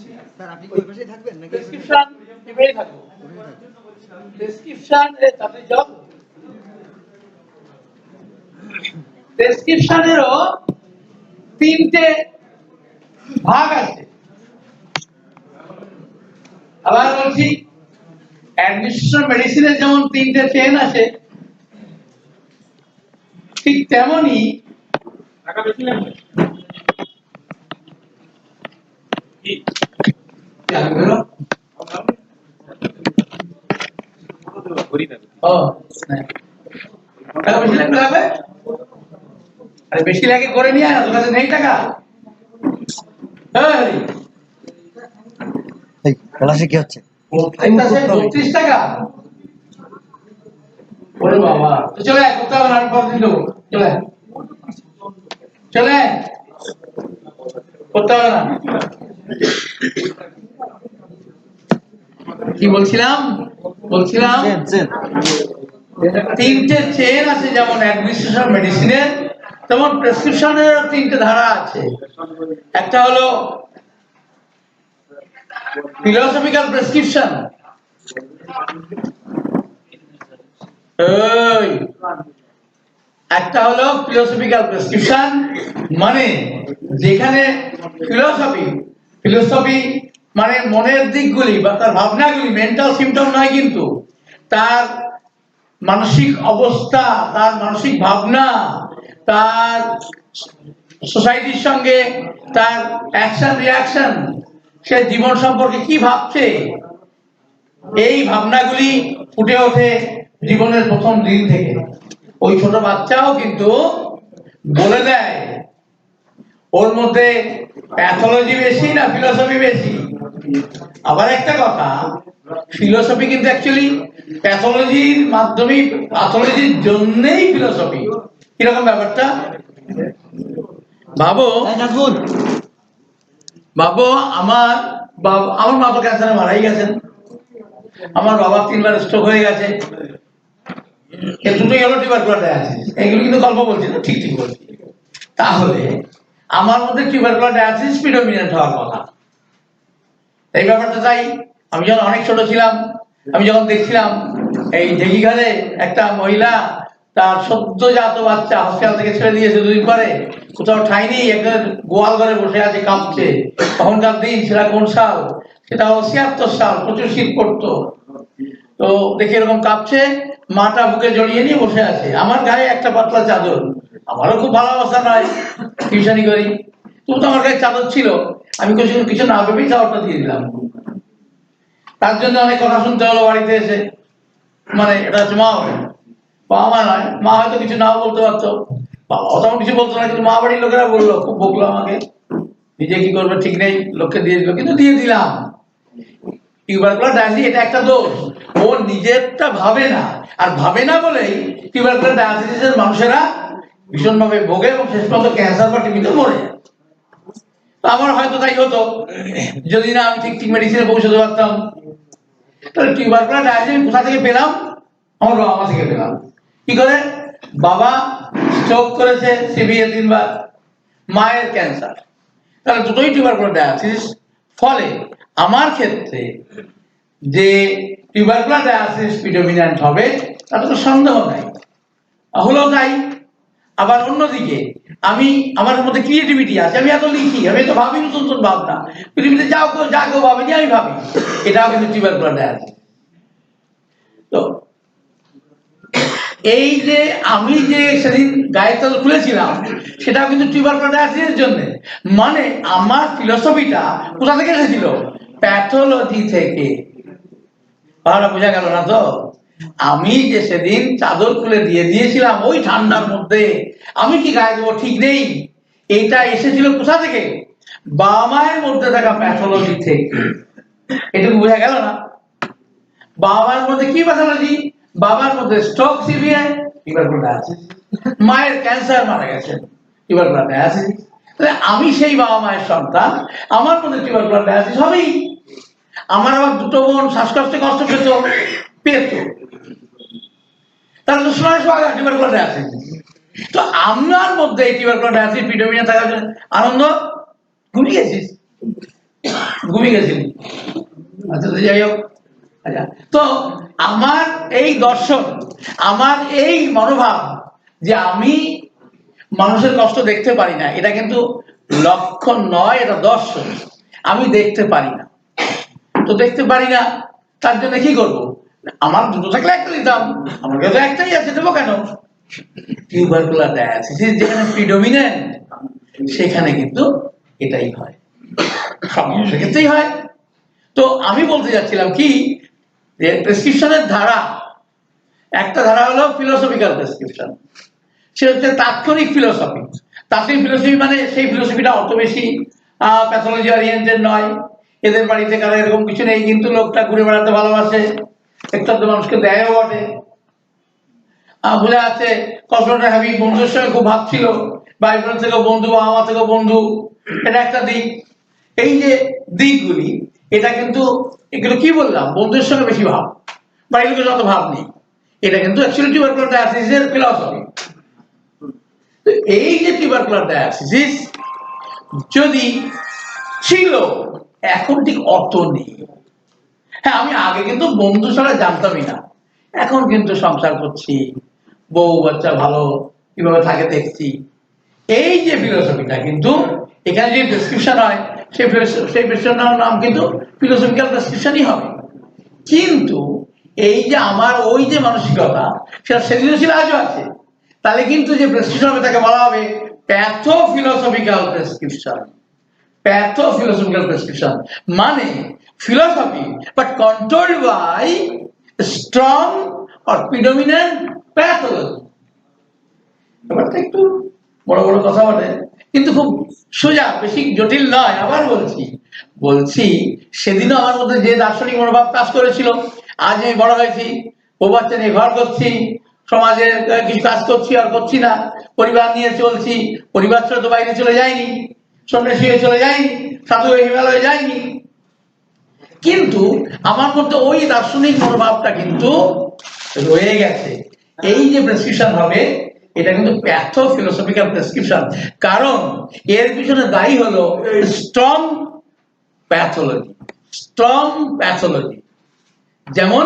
Sir আপনি কি ওই পাশেই থাকবেন নাকি প্রেসক্রিপশন টিমেই থাকবো। প্রেসক্রিপশন এর তাতে জব প্রেসক্রিপশনেরও তিনটে ভাগ আছে। আবার বলছি অ্যাডমিনিস্ট্রেশন মেডিসিনের যেমন তিনটে চেন আছে, ঠিক তেমনি টাকা বেশি লাগবে আরে বেশি লাগে করে নিয়ে তোর কাছে নেই টাকা। এই ক্লাসে কি হচ্ছে 32 টাকা। ওরে বাবা চলে করতে হবে না, আমি পর দিন দেবো। চলে চলে করতে হবে না। কি বলছিলাম তিনটে চেন আছে, যেমন অ্যাডমিনিস্ট্রেশন মেডিসিনের তেমন প্রেসক্রিপশনের তিনটে ধারা আছে। একটা হলো ফিলোসফিক্যাল প্রেসক্রিপশন, একটা হলো ফিলোসফিক্যাল প্রেসক্রিপশন মানে যেখানে ফিলোসফি মানে মনের দিকগুলি বা তার ভাবনাগুলি, মেন্টাল সিম্পটম নয়, কিন্তু তার মানসিক অবস্থা, তার মানসিক ভাবনা, তার সোসাইটির সঙ্গে তার অ্যাকশন রিয়াকশন, সে জীবন সম্পর্কে কি ভাবছে, এই ভাবনাগুলি ফুটে ওঠে জীবনের প্রথম দিন থেকে। ওই ছোট বাচ্চাও কিন্তু বলে দেয় ওর মধ্যে প্যাথোলজি বেশি না ফিলোসফি বেশি। আবার একটা কথা, ফিলোসফি কিন্তু অ্যাকচুয়ালি প্যাথোলজির মাধ্যমে, প্যাথোলজির জন্যই ফিলোসফি। কিরকম ব্যাপারটা ভাবো আমার মা তো ক্যান্সারে মারাই গেছেন, আমার বাবা 3বার স্ট্রোক হয়ে গেছে, এর দুটোই হলো টিউবারকুলোসিস। এগুলো কিন্তু গল্প বলছি না, ঠিক বলছি। তাহলে আমার মধ্যে টিউবারকুলোসিস প্রিডমিনেন্ট হওয়ার কথা। এই ব্যাপারটা তাই আমি যখন অনেক ছোট ছিলাম, আমি যখন দেখছিলাম এই ঢেকিঘাটে একটা মহিলা তার সদ্যজাত বাচ্চা হসপিটাল থেকে ছেড়ে দিয়েছে 2 দিন পরে, কোথাও ঠাই নেই, একটা গোয়াল ঘরে বসে আছে কাঁপছে। তখনকার দিন, সেটা কোন সাল, সেটা 76 সাল, প্রচুর শীত পড়তো। তো দেখি এরকম কাঁপছে, মাটা বুকে জড়িয়ে নিয়ে বসে আছে, আমার গায়ে একটা পাতলা চাদর। আমারও খুব ভালো অবস্থা নয়, টিউশনি করি, তো আমার গায়ে চাদর ছিল, আমি কিছু না ভেবেই চাদরটা দিয়ে দিলাম। তার জন্য অনেক কথা শুনতে হলো বাড়িতে এসে, মানে এটা হচ্ছে মা হবে, বাবা নয়, মা হয়তো কিছু নাও বলতে পারতো, বাবাও তেমন কিছু বলতো না, কিন্তু মা বাড়ির লোকেরা বললো, খুব বকলো আমাকে। নিজে কি করবে ঠিক নেই, লোককে দিয়ে দিল, কিন্তু দিয়ে দিলাম। টিউবারকুলোসিস এটা একটা দোষ, ও নিজেরটা ভাবে না, আর ভাবে না বলেই টিউবারকুলোসিসের মানুষেরা ভীষণভাবে ভোগে এবং শেষ পর্যন্ত ক্যান্সার বা টিবিতে মরে যায়। আমার হয়তো তাই হতো যদি না আমি ঠিক মেডিসিনে পৌঁছতে পারতাম। তাহলে টিউবারকুলোসিস কোথা থেকে পেলাম? আমার বাবা মা থেকে পেলাম। কি করে? বাবা স্ট্রোক করেছে সিভিএ 3বার, মায়ের ক্যান্সার, তাহলে দুটোই টিউবারকুলোসিস। ফলে আমার ক্ষেত্রে যে টিউবারকুলোসিস প্রিডমিনেন্ট হবে তাতে তো সন্দেহ নাই, হলো তাই। আবার অন্যদিকে আমার মধ্যে ক্রিয়েটিভিটি আছে, আমি এত লিখি, আমি তো ভাবি নতুন নতুন ভাবনা, পৃথিবীতে যা কেউ ভাবেনি আমি ভাবি, এটাও কিন্তু টিউবারকুলোসিস। তো এই যে আমি যে সেদিন গায়ের চাদর খুলেছিলাম, সেটাও কিন্তু টিউবারকুলোসিসের জন্য। মানে আমার ফিলোসফিটা কোথা থেকে এসেছিল? প্যাথোলজি থেকে। কথাটা বোঝা গেল না তো? আমি যে সেদিন চাদর খুলে দিয়ে দিয়েছিলাম ওই ঠান্ডার মধ্যে, আমি কি গায়ে দেবো ঠিক নেই, এইটা এসেছিল কোথা থেকে? বাবা মায়ের মধ্যে থাকা প্যাথোলজি থেকে। এটুকু বোঝা গেল না? বাবা মায়ের মধ্যে কি প্যাথোলজি? বাবার মধ্যে স্ট্রোক সিভিএ, টিউবারকুলোসিস, মায়ের ক্যান্সার, মারা গেছেন, টিউবারকুলোসিস। তাহলে আমি সেই বাবা মায়ের সন্তান, আমার মধ্যে টিউবারকুলোসিস হবেই। আমার আবার 2 বোন শ্বাসকষ্টে কষ্ট পেত, তাহলে তো সময় টিউবারকুলোসিস। তো আমার মধ্যে টিউবারকুলোসিস প্রিডমিনেন্ট থাকার জন্য আনন্দ ঘুমিয়ে গেছিস। ঘুমিয়ে গেছিলি? আচ্ছা, তো যাই হোক। আচ্ছা, তো আমার এই দর্শন, আমার এই মনোভাব যে আমি মানুষের কষ্ট দেখতে পারি না, এটা কিন্তু লক্ষণ নয়, এটা দর্শন। আমি দেখতে পারি না, তো দেখতে পারি না, তার জন্য কি করবো? আমার দুটো থাকলে একটা দিতাম, আমার কাছে তো একটাই আছে, দেবো কেন? টিউবারকুলার ডায়ালিসিস যেখানে প্রিডমিনেন্ট, সেখানে কিন্তু এটাই হয়, সব মানুষের ক্ষেত্রেই হয়। তো আমি বলতে যাচ্ছিলাম কি, যে প্রেসক্রিপশনের ধারা, একটা ধারা হলো ফিলোসফিক্যাল প্রেসক্রিপশন, সে হচ্ছে তাৎক্ষণিক ফিলোসফি। তাৎক্ষণিক ফিলোসফি মানে সেই ফিলোসফিটা অত বেশি প্যাথোলজি ওরিয়েন্টেড নয়। এদের বাড়িতে কারো এরকম কিছু নেই, কিন্তু লোকটা ঘুরে বেড়াতে ভালোবাসে, একটা তো মানুষকে দেয়ও বটে, বোঝা আছে। কল্পনাটা হ্যাভি, বন্ধুর সঙ্গে খুব ভাব ছিল, ভাই বোন থেকেও বন্ধু, বাবা মা থেকেও বন্ধু, এটা একটা দিক। এই যে দিকগুলি, এটা কিন্তু, এগুলো কি বললাম, বন্ধুর সঙ্গে বেশি ভাব, বাড়ির লোকের যত ভাব নেই, এটা কিন্তু অ্যাকচুয়ালি টিউবারকুলার ডায়ালিসিসের ফিলসফি। তো এই যে টিউবারকুলার ডায়ালিসিস যদি ছিল, এখন ঠিক অত নেই। হ্যাঁ, আমি আগে কিন্তু বন্ধু ছাড়া জানতামই না, এখন কিন্তু সংসার করছি, বউ বাচ্চা ভালো কিভাবে থাকে দেখছি। এই যে ফিলোসফিটা কিন্তু এখানে যে প্রেসক্রিপশন হয়, সেই প্রেসক্রিপশনের নাম কিন্তু ফিলোসফিক্যাল প্রেসক্রিপশনই হবে। কিন্তু এই যে আমার ওই যে মানসিকতা, সেটা সেদিনও ছিল, আজও আছে। তাহলে কিন্তু যে প্রেসক্রিপশন হবে তাকে বলা হবে প্যাথোফিলোসফিক্যাল প্রেসক্রিপশন। প্যাথোফিলোসফিক্যাল প্রেসক্রিপশন মানে philosophy but controlled by strong or predominant pathology. ব্যাপারটা একটু বড় বড় কথা বলে, কিন্তু খুব সোজা, বেশি জটিল নয়। আবার বলছি সেদিনও আমার মধ্যে যে দার্শনিক মনোভাব কাজ করেছিল, আজ আমি বড় হয়েছি, বউ বাচ্চা নিয়ে ঘর করছি, সমাজের কিছু কাজ করছি আর করছি না, পরিবার নিয়ে চলছি, পরিবার ছেড়ে তো বাইরে চলে যায়নি, সন্ন্যাসী হয়ে চলে যায়নি, সাধু হয়ে হিমালয়ে যায়নি, কিন্তু আমার মধ্যে ওই দার্শনিক মনোভাবটা কিন্তু রয়ে গেছে। এই যে প্রেসক্রিপশন হবে, এটা কিন্তু প্যাথোফিলোসফিক্যাল প্রেসক্রিপশন, কারণ এর পিছনে দায়ী হলো স্ট্রং প্যাথোলজি। স্ট্রং প্যাথোলজি যেমন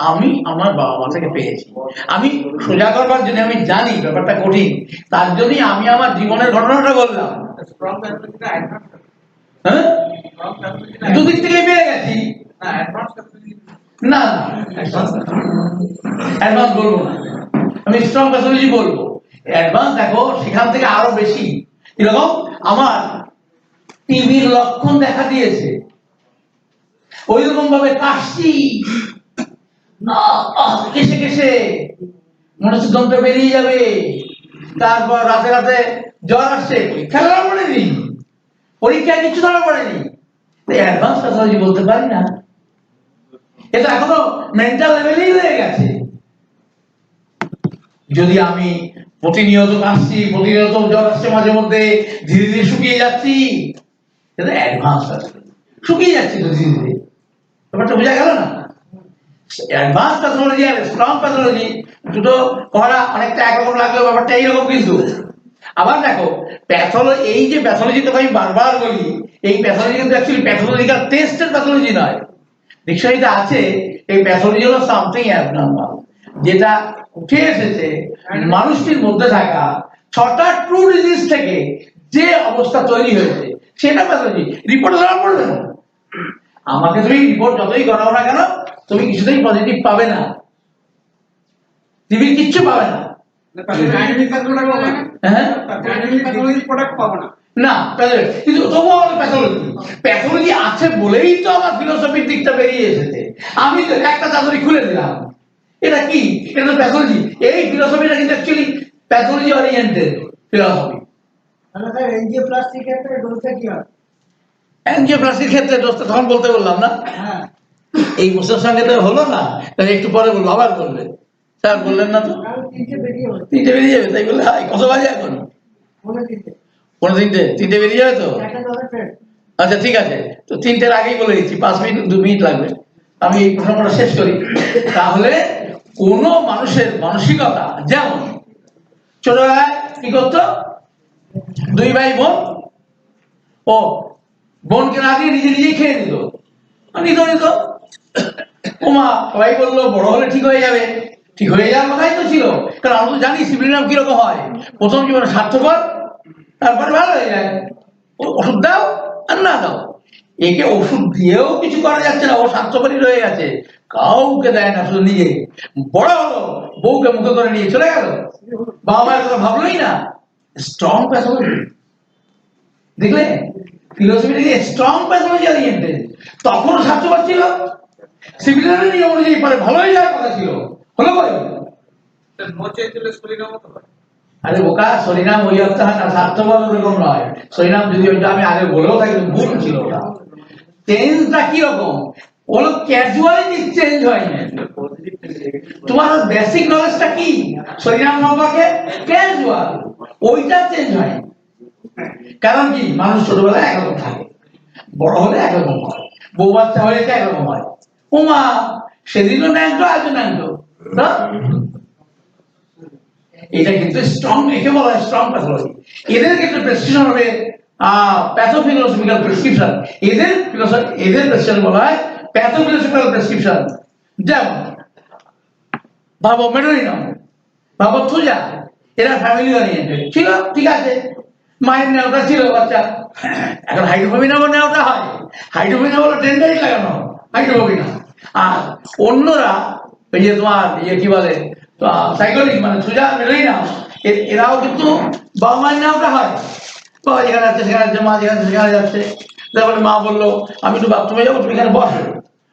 আমি আমার বাবা মা থেকে পেয়েছি। আমি সোজা করবার জন্য, আমি জানি ব্যাপারটা কঠিন, তার জন্যই আমি আমার জীবনের ঘটনাটা বললাম। হ্যাঁ, দুদিক থেকে পেয়ে গেছি। না, অ্যাডভান্স বলবো না, আমি স্ট্রং প্যাথোলজি বলবো। অ্যাডভান্স দেখো, সেখান থেকে আরো বেশি। এরকম আমার টিভির লক্ষণ দেখা দিয়েছে, ওই রকম ভাবে কাশছি, কেসে কেসে মনে হচ্ছে দমটা বেরিয়ে যাবে, তারপর রাতে রাতে জ্বর আসছে, পরীক্ষা ধরা পড়েনি, পরীক্ষায় কিছু ধরা পড়েনি, অ্যাডভান্স প্যাথোলজি বলতে পারি না। এটা এখনো মেন্টাল লেভেলেই রয়ে গেছে। যদি আমি প্রতিনিয়ত কাশছি, প্রতিনিয়ত জ্বর আসছে, মাঝে মধ্যে ধীরে ধীরে শুকিয়ে যাচ্ছি, এটা অ্যাডভান্স প্যাথোলজি। শুকিয়ে যাচ্ছি তো ধীরে ধীরে, ব্যাপারটা বোঝা গেল না? অ্যাডভান্স প্যাথোলজি আর স্ট্রং প্যাথোলজি দুটো করা অনেকটা একরকম লাগলেও ব্যাপারটা এইরকম। কিন্তু আবার দেখো, প্যাথোলজি, এই যে প্যাথোলজি তো আমি বারবার বলি, এই প্যাথোলজি কিন্তু অ্যাকচুয়ালি প্যাথোলজিক্যাল টেস্টের প্যাথোলজি নয়। ডিকশনারিতে আছে এই প্যাথোলজি হলো সামথিং অ্যাবনর্মাল, যেটা উঠে এসেছে মানুষটির মধ্যে থাকা 6টা ট্রু ডিজিজ থেকে যে অবস্থা তৈরি হয়েছে, সেটা প্যাথোলজি। রিপোর্ট ধরা পড়বে না, আমাকে তুমি রিপোর্ট যতই করাও না কেন, তুমি কিছুতেই পজিটিভ পাবে না, টিভির কিচ্ছু পাবে না। না, কিন্তু তবুও প্যাথোলজি, প্যাথোলজি আছে বলেই তো আমার ফিলোসফির দিকটা বেরিয়ে এসেছে। আমি তো একটা চাদরি খুলে দিলাম, এটা কি? এটা তো প্যাথোলজি। এই ফিলোসফিটা কিন্তু অ্যাকচুয়ালি প্যাথোলজি ওরিয়েন্টেড ফিলোসফি। এনজিওপ্লাস্টির ক্ষেত্রে ডোজটা কি হয়? এনজিওপ্লাস্টির ক্ষেত্রে ডোজটা তখন বলতে বললাম না, এই বছর সঙ্গে তো হলো না, তাহলে একটু পরে বলবো, আবার বলবে। স্যার বললেন না তো, 3টে বেরিয়ে যাবে, তাই বললে হাই, কত বাজে এখন? 3টে বেরিয়ে যাবে তো। আচ্ছা ঠিক আছে, তো 3টের আগেই বলে দিচ্ছি, 5 মিনিট 2 মিনিট লাগবে, আমি এই প্রশ্নটা শেষ করি। তাহলে কোন মানুষের মানসিকতা, যেমন ছোটবেলায় কি করতো, 2 ভাই বোন, ও বোনকে না দিয়ে নিজে নিজেই খেয়ে নিত নিত নিত। ওমা সবাই বললো বড় হলে ঠিক হয়ে যাবে, ঠিক হয়ে যাওয়ার কথাই তো ছিল, কারণ আমরা তো জানি সিভিলিয়াম কিরকম হয়, প্রথম জীবনে স্বার্থপর, তারপরে ভালো হয়ে যায়। ওষুধ দাও আর না দাও, একে ওষুধ দিয়েও কিছু করা যাচ্ছে না, ও স্বার্থপরই রয়ে গেছে, কাউকে দেয় না, শুধু নিজে বড় হলো বউকে মুখে করে নিয়ে চলে গেল, বাবা মায়ের কথা ভাবলোই না। স্ট্রং প্যাথোলজি দেখলে, ফিলোসফি স্ট্রং প্যাথোলজি ওরিয়েন্টেড। তখন স্বার্থপর ছিল, সিভিলিয়ানের নিয়ম অনুযায়ী পরে ভালো হয়ে যাওয়ার কথা ছিল, হলো পরে। আরে বোকা, সরিনাম ওই অর্থ হয় না, স্বার্থপর ওরকম নয়। সরিনাম যদি ওইটা আমি আগে বলেও থাকি ভুল ছিল, ওটা চেঞ্জটা কি রকম হলো, ক্যাজুয়ালি চেঞ্জ হয়নি। তোমার বেসিক নলেজটা কি সরিনাম সম্পর্কে, ক্যাজুয়াল, ওইটা চেঞ্জ হয়। কারণ কি, মানুষ ছোটবেলায় একরকম থাকে, বড় হলে একরকম হয়, বউ বাচ্চা হলে একরকম হয়। ওমা সেদিনও ন্যাংটো আজও ন্যাংটো। এটা কিন্তু স্ট্রং, একে বলা হয় স্ট্রং প্যাথোলজি। এদের ক্ষেত্রে প্রেসক্রিপশন হবে প্যাথোফিলোসফিক্যাল প্রেসক্রিপশন, এদের প্রেসক্রিপশন বলা হয় প্যাথোফিলোসফিক্যাল প্রেসক্রিপশন। যেমন ভাবো মেডোরিনাম, ভাবো থুজা, এরা ফ্যামিলি ওরিয়েন্টেড ছিল, ঠিক আছে, মায়ের নেওয়াটা ছিল বাচ্চা। এখন হাইড্রোফোবিনাম নেওয়াটা হয়, হাইড্রোফোবিনাম হলো টেন্ডারি লাগানো হাইড্রোফোবিনাম। আর অন্যরা ওই যে তোমার ইয়ে কি বলে সাইকোলজি, মানে সুজা মেডোরিনাম, এরাও কিন্তু বাবা মায়ের নেওয়াটা হয়। বাবা যেখানে যাচ্ছে সেখানে যাচ্ছে, মা যেখানে সেখানে যাচ্ছে, তারপরে মা বললো আমি একটু বাথরুমে যাবো, তুমি এখানে বসো,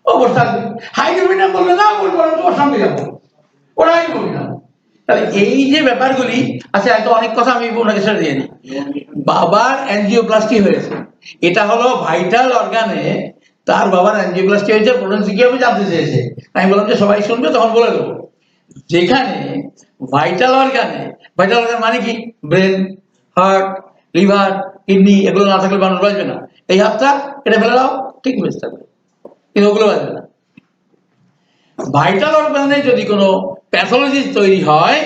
ও বসে থাকবে। হাইড্রোফোবিনাম বললো না, বলবো আমি তোমার সঙ্গে যাবো, ওরা হাইড্রোফোবিনাম। তাহলে এই যে ব্যাপারগুলি আছে, এত অনেক কথা আমি ওনাকে ছেড়ে দিয়ে নিই। বাবার অ্যানজিওপ্লাস্টি হয়েছে, এটা হলো ভাইটাল অর্গানে, তার বাবার অ্যানজিওপ্লাস্টি হয়েছে, প্রোটেন্সি কি হবে জানতে চেয়েছে, আমি বললাম যে সবাই শুনবে তখন বলে দেবো। যেখানে ভাইটাল অর্গান মানে কি, ব্রেন, হার্ট, লিভার, কিডনি, এগুলো না থাকলে মানুষ বাঁচবে না। এই হাতটা এটা ফেলে দাও, ঠিক বেঁচে থাকবে, কিন্তু ওগুলো বাঁচবে না। ভাইটাল অর্গানে যদি কোনো প্যাথোলজি তৈরি হয়,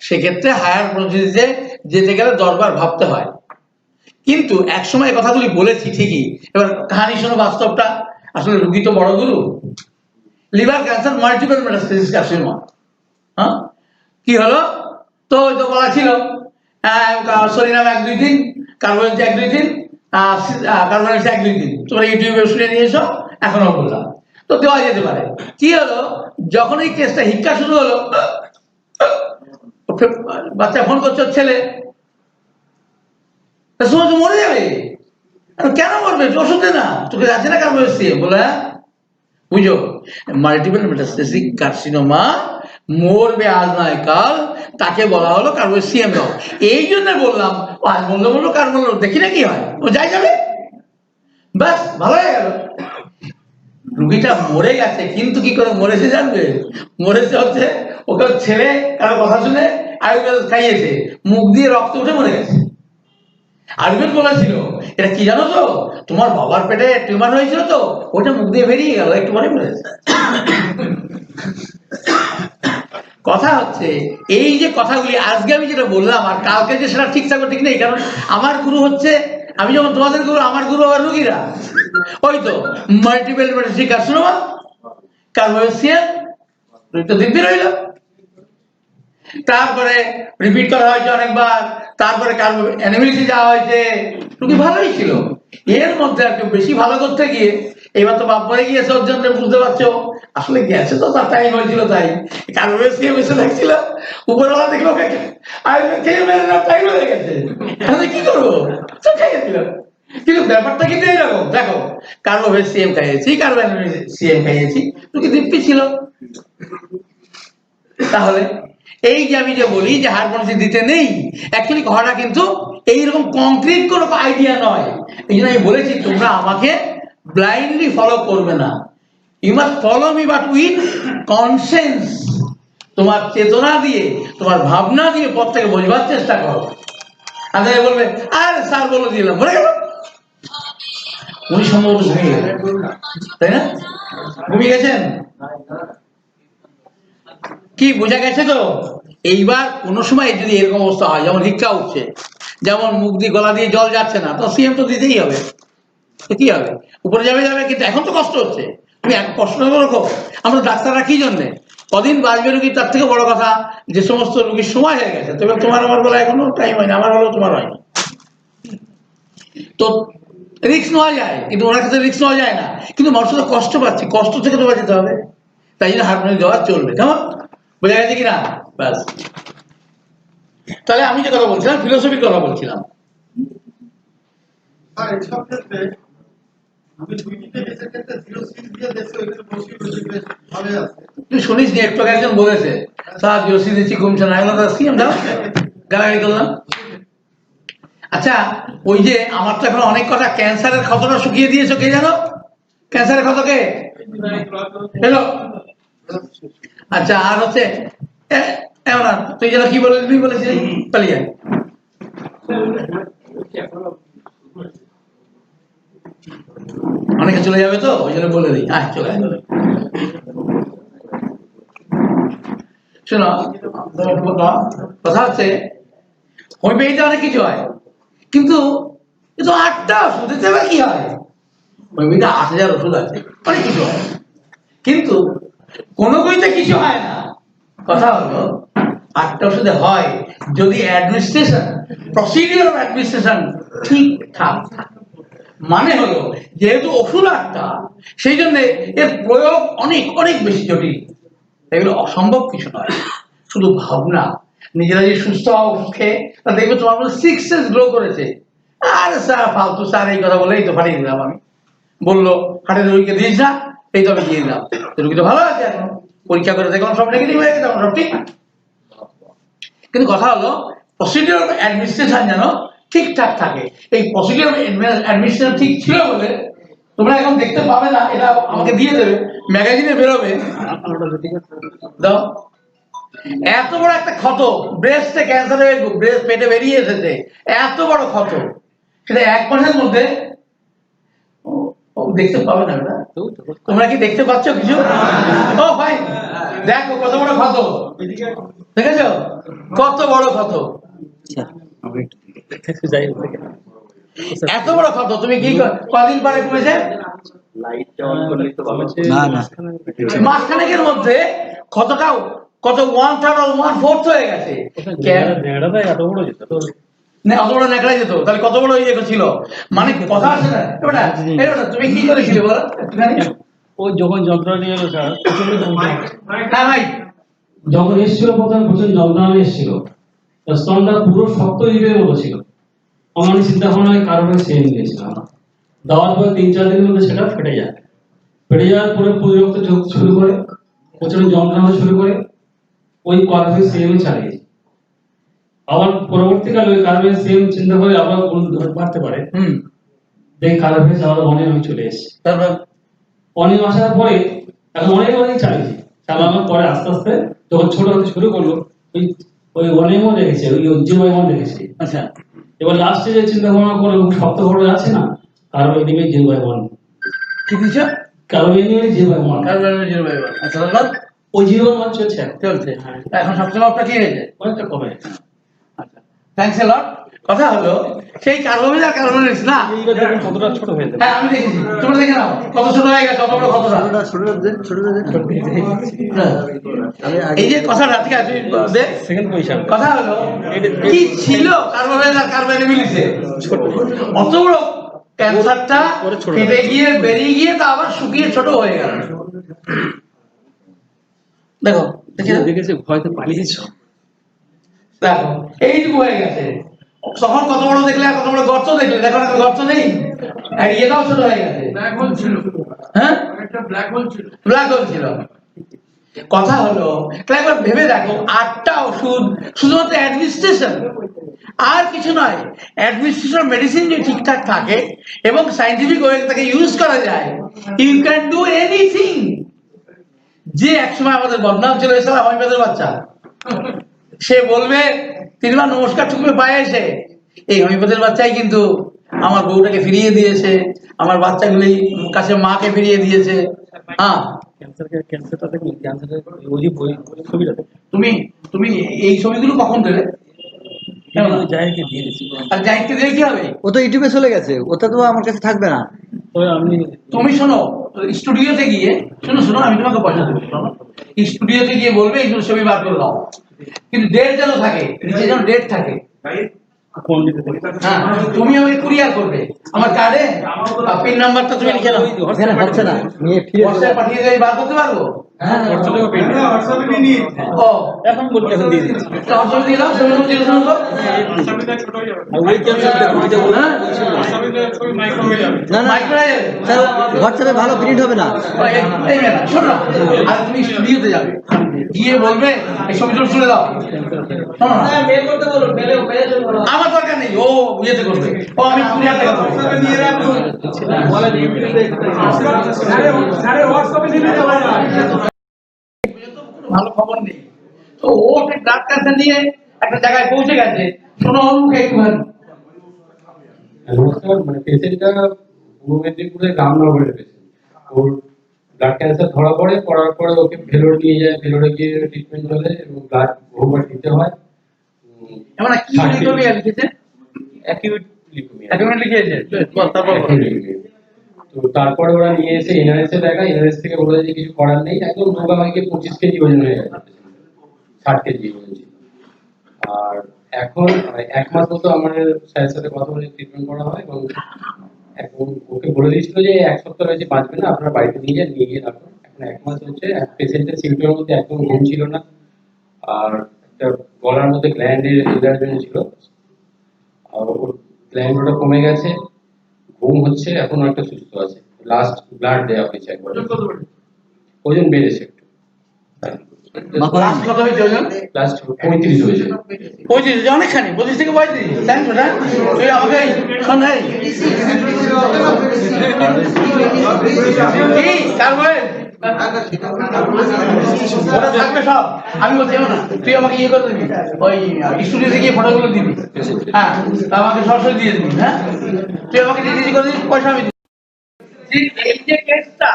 সেক্ষেত্রে হায়ার পদ্ধতিতে যেতে গেলে 10বার ভাবতে হয়। কিন্তু একসময় কথাগুলি বলেছি ঠিকই, এবার কাহিনী শোনো বাস্তবটা। আসলে রুগী তো বড় গুরু। Liver cancer, multiple metastasis carcinoma. হ্যাঁ, কি হলো, তো ওই তো বলা ছিল সরিনাম 1-2 দিন, কার্বোহাইড্রেট 1-2 দিন, কার্বোহাইড্রেট 1-2 দিন, তোমরা ইউটিউবে শুনে নিয়ে এসো, এখনো বললাম তো দেওয়া যেতে পারে। কি হলো, যখন এই কেসটা হিক্কা শুরু হলো, বাচ্চা ফোন করছে ছেলে, মরে যাবে, কেন মরবে, ওষুধ দে না, তোকে যাচ্ছে না কার্বোহাইড্রেট বলে। বুঝো, মাল্টিপল মেটাস্টেসিক কার্সিনোমা মরবে আজ নয় কাল, তাকে বলা হলো কার্বোসিয়াম দাও। এই জন্য বললাম, আজ বললো কার বললো, দেখি না কি হয়, ও যাই যাবে, ব্যাস ভালো হয়ে গেল। রুগীটা মরে গেছে, কিন্তু কি করে মরেছে জানবে, মরেছে হচ্ছে ওকে ছেলে কারো কথা শুনে আয়ুর্বেদ খাইয়েছে, মুখ দিয়ে রক্ত উঠে মরে গেছে। আয়ুর্বেদ বলেছিল এটা কি জানো তো, তোমার বাবার পেটে টিউমার হয়েছিল তো, ওটা মুখ দিয়ে বেরিয়ে গেল, একটু পরে মরেছে। কথা হচ্ছে এই যে কথাগুলি আজকে আমি যেটা বললাম, আর কালকে যে সেটা ঠিক থাকবে ঠিক নেই, কারণ আমার গুরু হচ্ছে, আমি যখন তোমাদের গুরু, আমার গুরু আর রুগীরা। ওই তো মাল্টিপল মেটাস্টেসিক কার্সিনোমা, কার্বোসিয়াম তো দিব্যি রইল। তারপরে রিপিট করা হয়েছে অনেকবার, তারপরে অ্যানিমেলিটি যাওয়া হয়েছে, রুগী ভালোই ছিল। এর মধ্যে একটু বেশি ভালো করতে গিয়ে এবার তো বাপ পরে গিয়েছে, ওর জন্য বুঝতে পারছো আসলে গেছে তো, তার টাইম হয়েছিল, তাই কার্বোসিয়াম এসে লাগছিল, উপরওয়ালা দেখলো টাইম হয়ে গেছে, কি করবো, তো খাইয়েছিল। কিন্তু ব্যাপারটা কিন্তু এইরকম, দেখো কার্বোসিয়াম খাইয়েছি, কার্বোসিয়াম খাইয়েছি, রুগী দিব্যি ছিল। তাহলে এই যে আমি যে বলি যে হারমোনিয়াম দিতে নেই, অ্যাকচুয়ালি কথাটা কিন্তু এইরকম কংক্রিট কোনো আইডিয়া নয়। এই জন্য আমি বলেছি তোমরা আমাকে ব্লাইন্ডলি ফলো করবে না, you must follow me but with conscience. তোমার চেতনা দিয়ে, তোমার ভাবনা দিয়ে পথটাকে বোঝবার চেষ্টা করো। আর বলবে আর স্যার বলে দিলাম, বলে গেল, উনি সম্ভবত ঘুমিয়ে গেলেন, তাই না? ঘুমিয়ে গেছেন, কি বোঝা গেছে তো? এইবার কোনো সময় যদি এরকম অবস্থা হয়, যেমন হিক্কা উঠছে, যেমন মুখ দিয়ে গলা দিয়ে জল যাচ্ছে না, তো সিএম তো দিতেই হবে, তো কি হবে, উপরে যাবে যাবে, কিন্তু এখন তো কষ্ট হচ্ছে। তুমি এক প্রশ্ন রাখো, আমরা ডাক্তাররা কি জন্যে কদিন বাঁচবে রুগী, তার থেকে বড় কথা যে সমস্ত রুগীর সময় হয়ে গেছে, তবে তোমার আমার বেলা এখনো টাইম হয়নি, আমার হলেও তোমার হয়নি। তো রিস্ক নেওয়া যায়, কিন্তু ওনার কাছে রিস্ক নেওয়া যায় না, কিন্তু মানুষ তো কষ্ট পাচ্ছে, কষ্ট থেকে তো বাঁচাতে হবে, তাই জন্য হারমোনিয়াম দেওয়া চলবে। কেমন বোঝা গেছে কিনা? ব্যাস। তাহলে আমি যে কথা বলছিলাম, ফিলোসফির কথা বলছিলাম। তুই শুনিস নি একটু একজন বলেছে স্যার জোশী দিচ্ছি কমছে না, এগুলো কি আমরা গালাগালি করলাম। আচ্ছা ওই যে আমার তো এখন অনেক কথা, ক্যান্সারের ক্ষতটা শুকিয়ে দিয়েছো কে জানো? ক্যান্সারের ক্ষত কে? হ্যালো। আচ্ছা আর হচ্ছে এমন তুই যেন কি বলে তুই বলেছিলি পালিয়ে অনেকে চলে যাবে তো ওই জন্য বলে দিই, আয় চলে যাবে। শোনো কথা হচ্ছে হোমিওপ্যাথিতে অনেক কিছু হয়, কিন্তু এ তো 8টা ওষুধ, এতে আবার কি হয়? হোমিওপ্যাথিতে 8,000 ওষুধ আছে, অনেক কিছু হয়, কিন্তু কোনো বইতে কিছু হয় না। কথা হলো 8টা ওষুধে হয় যদি অ্যাডমিনিস্ট্রেশন, প্রসিডিউর অফ অ্যাডমিনিস্ট্রেশন ঠিকঠাক থাকে। মানে হলো যেহেতু ওষুধ 8টা, সেই জন্য এর প্রয়োগ অনেক অনেক বেশি জটিল। এগুলো অসম্ভব কিছু নয়, শুধু ভাবনা। নিজেরা যে সুস্থ হওয়া ওষুধ খেয়ে তা দেখবে তোমার 6 সেন্স গ্লো করেছে। আর স্যার ফালতু স্যার এই কথা বলেই তো ফাটিয়ে দিলাম আমি। বললো হাটের রোগীকে দিস না, এই তো আমি দিয়ে দিলাম, রোগী তো ভালো আছে, এখন পরীক্ষা করে দেখলাম সব নেগেটিভ হয়ে গেছে, সব ঠিক। কিন্তু কথা হলো প্রসিডিউর অফ অ্যাডমিনিস্ট্রেশন যেন ঠিকঠাক থাকে। এই প্রসিডিউর অফ অ্যাডমিনিস্ট্রেশন ঠিক ছিল বলে তোমরা এখন দেখতে পাবে না, এটা আমাকে দিয়ে দেবে, ম্যাগাজিনে বেরোবে। দাও, এত বড় একটা ক্ষত, ব্রেস্টে ক্যান্সার হয়ে ব্রেস্ট পেটে বেরিয়ে এসেছে, এত বড় ক্ষত, সেটা 1 মাসের মধ্যে দেখতে পাবে না। ওটা তোমরা কি দেখতে পাচ্ছ কিছু? ও ভাই দেখো কত বড় ক্ষত, দেখেছো কত বড় ক্ষত, এত বড় ক্ষত। তুমি কি কদিন পরে কমেছে? মাসখানেকের মধ্যে ক্ষতটাও কত 1/3 আর 1/4 হয়ে গেছে। অত বড় ন্যাকড়া যেত, তাহলে কত বড় ইয়ে ছিল। মানে কথা আছে না, তুমি কি করেছিলে বলো একটুখানি? ওই যখন যন্ত্রণা নিয়ে এলো স্যার, হ্যাঁ ভাই, যখন এসেছিল প্রথমে প্রচুর যন্ত্রণা এসেছিল, স্তনটা পুরো শক্ত ইটের মতো ছিল। আমার চিন্তা ভাবনায় কারণে সেম নিয়েছিলাম, দেওয়ার পর 3-4 দিনের মধ্যে সেটা ফেটে যায়। ফেটে যাওয়ার পরে পরিরক্ত শুরু করে, প্রচুর যন্ত্রণা শুরু করে, ওই কারণে সেম চালিয়েছি। আবার পরবর্তীকালে ওই কারণে সেম চিন্তা করে আবার ধরে পারতে পারে, দেখি কারণে আবার অনেক আমি চলে এসেছি। তারপর অনেক আসার পরে এখন অনেক চালিয়েছি, চালানোর পরে আস্তে আস্তে যখন ছোট হতে শুরু করলো, ওই অনেকও দেখেছি, ওই জিরোয়ন দেখেছি। আচ্ছা, এবার লাস্টে যে চিন্তা ভাবনা করে শক্ত করে আছে না, কারণ এদিকে জিরোয়ন কি দিচ্ছ? কারণ এদিকে জিরোয়ন, আচ্ছা তারপর ওই জিরোয়ন চলছে চলছে। এখন সবসময় আপনার কি হয়েছে? অনেকটা কমে। আচ্ছা, থ্যাঙ্কস এ লট। কথা হলো সেই কার্বোমিল আর কার্বোমিল না, এইবার দেখুন কতটা ছোট হয়ে যাবে। হ্যাঁ আমি দেখেছি, তোমরা দেখে নাও কত ছোট হয়ে গেছে, কত বড় ক্ষতটা। এই যে কথাটা ঠিক আছে, সেকেন্ড পজিশন কথা হলো কি ছিল কার্বোমিল আর কার্বোমিলিসে, অত বড় ক্যান্সারটা কেটে গিয়ে বেরিয়ে গিয়ে তা আবার শুকিয়ে ছোট হয়ে গেল। দেখো দেখেছি ভয়তে পালিয়েছ, দেখো এইটুকু হয়ে গেছে। তখন কত বড় দেখলে, কত বড় গর্ত দেখলে, দেখো না গর্ত নেই, আর ইয়েটাও ছোট হয়ে গেছে। ব্ল্যাক হোল ছিল, হ্যাঁ একটা ব্ল্যাক হোল ছিল, ব্ল্যাক হোল ছিল। কথা হলো তাহলে একবার ভেবে দেখো, 8টা ওষুধ শুধুমাত্র অ্যাডমিনিস্ট্রেশন, আর কিছু নয়। অ্যাডমিনিস্ট্রেশন মেডিসিন যদি ঠিকঠাক থাকে এবং সাইন্টিফিক ওয়ে তাকে ইউজ করা যায়, ইউ ক্যান ডু এনিথিং। যে একসময় আমাদের বদনাম ছিল এছাড়া হোমিওপ্যাথের বাচ্চা, সে বলবে 3 বার নমস্কার ঠুকবে পায়ে এসে, এই হোমিওপ্যাথের বাচ্চাই কিন্তু আমার বউটাকে ফিরিয়ে দিয়েছে, আমার বাচ্চাগুলি কাছে মাকে ফিরিয়ে দিয়েছে। হ্যাঁ, ক্যান্সারটা দেখুন, ক্যান্সারের ওই যে ছবিটা তুমি তুমি এই ছবিগুলো কখন দেবে? জায়গাকে দিয়ে দিচ্ছি। আর জাহিদকে দিলে কি হবে? ও তো ইউটিউবে চলে গেছে, ওটা তো আমার কাছে থাকবে না। তুমি শোনো, স্টুডিওতে গিয়ে শোনো আমি তোমাকে পয়সা দেবো, শোনো স্টুডিওতে গিয়ে বলবে এইগুলো ছবি বার করে দাও, কিন্তু ডেট যেন থাকে, নিচে যেন ডেট থাকে। হ্যাঁ, তুমি আমাকে কুরিয়ার করবে আমার কার্ডে, পিন নাম্বারটা তুমি লিখে নাও। এখানে হচ্ছে না, নিয়ে ফিরে হোয়াটসঅ্যাপ পাঠিয়ে দিয়ে বার করতে পারবো। হ্যাঁ ও এখন বলতে এখন দিয়ে দিচ্ছি, হোয়াটসঅ্যাপ দিয়ে দাও, ছবি দিয়ে দাও তো। না না মাইক্রোওয়েভ স্যার, হোয়াটসঅ্যাপে ভালো প্রিন্ট হবে না। এই ম্যাডাম শোনো, আর তুমি স্টুডিওতে যাবে, গিয়ে বলবে এই ছবিটা তুলে দাও। শোনো না, আমার দরকার নেই, ও ইয়েতে করবে, ও আমি কুরিয়ার টাকা দেবো। ভালো খবর নেই তো, ও একটা ব্লাড ক্যান্সার নিয়ে একটা জায়গায় পৌঁছে গেছে। শোনো ওর মুখে একটুখানি। নমস্কার, মানে পেশেন্টটা পূর্ব মেদিনীপুরের রামনগরের পেশেন্ট। ওর ব্লাড ক্যান্সার ধরা পড়ার পরে ওকে ভেলোর নিয়ে যায়, ভেলোরে গিয়ে ট্রিটমেন্ট চলে এবং ব্লাড বহুবার দিতে হয়। এমন কি লিখবে লিখেছে, অ্যাকিউট লিউকেমিয়া। অ্যাকাউন্ট লিখেছে, তারপর তো তারপরে ওরা নিয়ে এসে এনআরএস এ দেখা, এনআরএস থেকে বলে যে কিছু করার নেই, একদম মোটামুটি 25 কেজি ওজন হয়ে গেছে, 60 কেজি ওজন ছিল। আর এখন এক মাস মতো আমার স্যারের সাথে কথা বলে ট্রিটমেন্ট করা হয় এবং এখন ওকে বলে দিয়েছিল যে এক সপ্তাহ বেশি বাঁচবে না, আপনারা বাড়িতে নিয়ে যান, নিয়ে গিয়ে রাখুন। এখন এক মাস হচ্ছে। পেশেন্টের সিমটমের মধ্যে একদম ঘুম ছিল না, আর একটা গলার মধ্যে গ্ল্যান্ডের ইনভার্জেন্স ছিল, আর ওর গ্ল্যান্ড ওটা কমে গেছে, ঘুম হচ্ছে, এখন একটা সুস্থ আছে। লাস্ট ব্লাড দেওয়া হয়েছে একবার, ওজন বেড়েছে একটু, লাস্ট কত হয়েছে ওজন? লাস্ট 35 হয়েছে। 35, অনেকখানি, 25 থেকে 35, থ্যাংক ইউ। তুই আমাকে শোন, এই কি কারবে ওটা থাকবে সব, আমি বলছি না, তুই আমাকে ইয়ে করে দিবি, ওই স্টুডিওতে গিয়ে ফটোগুলো দিবি। হ্যাঁ, আমাকে সরাসরি দিয়ে দিবি। হ্যাঁ, তুই আমাকে দিয়ে করে দিবি, পয়সা আমি দিবি। এই যে কেসটা,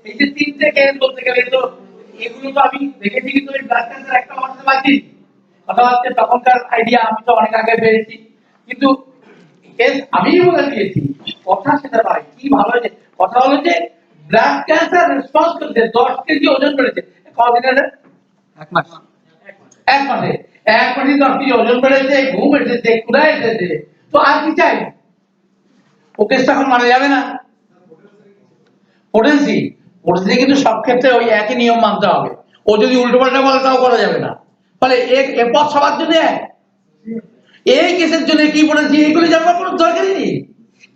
এই যে 3টে কেস বলতে গেলে তো এগুলো তো আমি দেখেছি, কিন্তু এই ব্লাড ক্যান্সার একটা মানুষে বাঁচি, কথা হচ্ছে তখনকার আইডিয়া আমি তো অনেক আগে পেয়েছি, কিন্তু কেস আমি বলে দিয়েছি, কথা সেটা নয়। কি ভালো হয়েছে, কথা হলো যে ব্লাড ক্যান্সার রেসপন্স করতে 10 কেজি ওজন বেড়েছে। কদিন আগে? এক মাসে 10 কেজি ওজন বেড়েছে, ঘুম এসেছে, ক্ষুধা এসেছে, তো আর কি চাই? ও কেসটা এখন মারা যাবে না। পোটেন্সি কিন্তু সব ক্ষেত্রে ওই একই নিয়ম মানতে হবে। ও যদি উল্টো পাল্টা বলে তাও করা যাবে না। ফলে এক পথ সবার জন্য এক। এই কেসের জন্য কি পোটেন্সি, এইগুলো জানবার কোনো দরকারই নেই।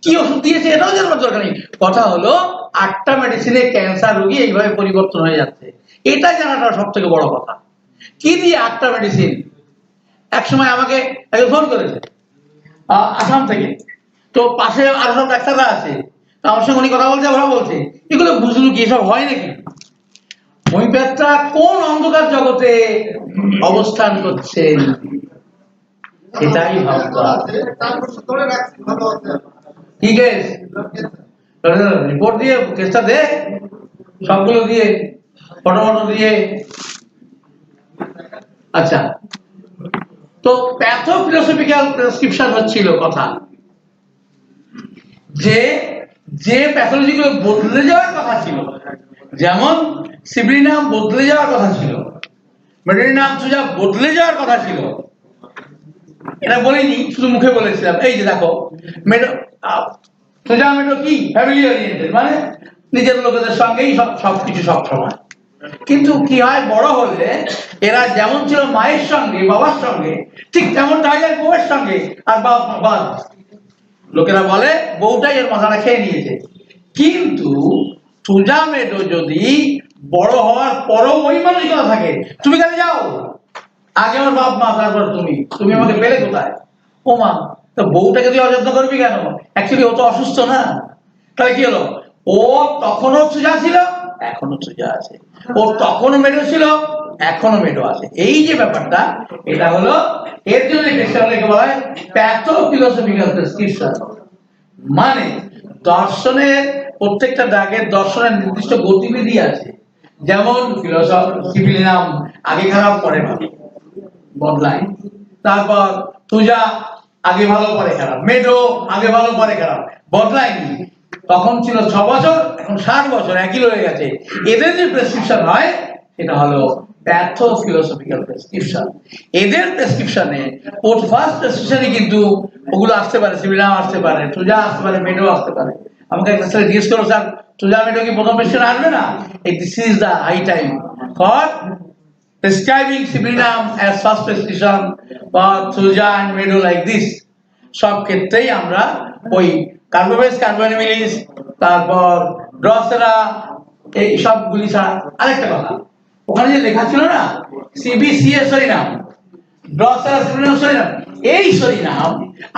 কি ওষুধ দিয়েছে এটাও জানবার দরকার নেই। কথা হলো 8টা মেডিসিনে ক্যান্সার রোগী এইভাবে পরিবর্তন হয়ে যাচ্ছে, এটা জানাটা সব থেকে বড় কথা। কি দিয়ে 8টা মেডিসিন? এক সময় আমাকে ফোন করেছে আসাম থেকে, তো পাশে আরো সব ডাক্তাররা আছে, আমার সঙ্গে উনি কথা বলছে, ওরা বলছে এগুলো বুঝলো কি, এসব হয় নাকি? হোমিওপ্যাথটা কোন অন্ধকার জগতে অবস্থান করছেন এটাই ভাবতে হবে। ঠিক আছে, রিপোর্ট দিয়ে কেসটা দে, সবগুলো দিয়ে, ফটো দিয়ে। আচ্ছা, তো প্যাথোফিলোসফিক্যাল প্রেসক্রিপশন হচ্ছিল কথা, যে প্যাথোলজিগুলো বদলে যাওয়ার কথা ছিল, যেমন সিবলিনাম বদলে যাওয়ার কথা ছিল, মেডোনিনাম সুজা বদলে যাওয়ার কথা ছিল, এটা বলিনি, শুধু মুখে বলেছিলাম। এই যে দেখো, সুজা মেডো কি ফ্যামিলি ওরিয়েন্টেড, মানে নিজের লোকেদের সঙ্গেই সবকিছু সব সময়। কিন্তু কি হয়, বড় হলে এরা যেমন ছিল মায়ের সঙ্গে, বাবার সঙ্গে, ঠিক তেমন টাইগার বউয়ের সঙ্গে। আর বাবা লোকেরা বলে বউটাই এর মাথাটা খেয়ে নিয়েছে। কিন্তু সুজা মেডো যদি বড় হওয়ার পরও ওই মানসিকতা থাকে, তুমি কাজে যাও, আগে আমার বাপ মা, তারপর তুমি আমাকে পেলে কোথায়? ও মা, তো বউটাকে তুই অযত্ন করবি কেন? অ্যাকচুয়ালি ও তো অসুস্থ না। তাহলে কি হলো, ও তখনও সুজা ছিল, এখনো সুজা আছে, ও তখনও মেডো ছিল, এখনো মেডো আছে। এই যে ব্যাপারটা, এটা হলো, এর জন্য বলা হয় প্যাথোফিলোসফিক্যাল প্রেসক্রিপশন। মানে দর্শনের প্রত্যেকটা দাগের দর্শনের নির্দিষ্ট গতিবিধি আছে। যেমন সিভিলিনাম আগে খারাপ পরে ভালো, বদলায়। তারপর তুজা আগে ভালো পরে খারাপ, মেডো আগে ভালো পরে খারাপ, বদলায়নি। তখন ছিল 6 বছর, এখন 60 বছর, একই রয়ে গেছে। এদের যে প্রেসক্রিপশন হয় সেটা হলো প্যাথোফিলোসফিক্যাল প্রেসক্রিপশন। এদের প্রেসক্রিপশনে ফার্স্ট প্রেসক্রিপশনে কিন্তু ওগুলো আসতে পারে, সিভিলাম আসতে পারে, টুজা আসতে পারে, মেডো আসতে পারে। আমাকে একটা স্যার জিজ্ঞেস করো, স্যার টুজা মেডো কি প্রথম প্রেসক্রিপশন আসবে না? This is the high time for prescribing Sibilinum as first prescription for Thuja and Medo like this. সব ক্ষেত্রেই আমরা ওই কার্বোবেস, কার্বোনিমিলিস, তারপর ড্রসেরা, এই সবগুলি ছাড়া আরেকটা কথা, ওখানে যে লেখা ছিল না সিবিসিএস সরিনাম, ড্রসেরা সিবিলিনাম সরিনাম, এই সরিনাম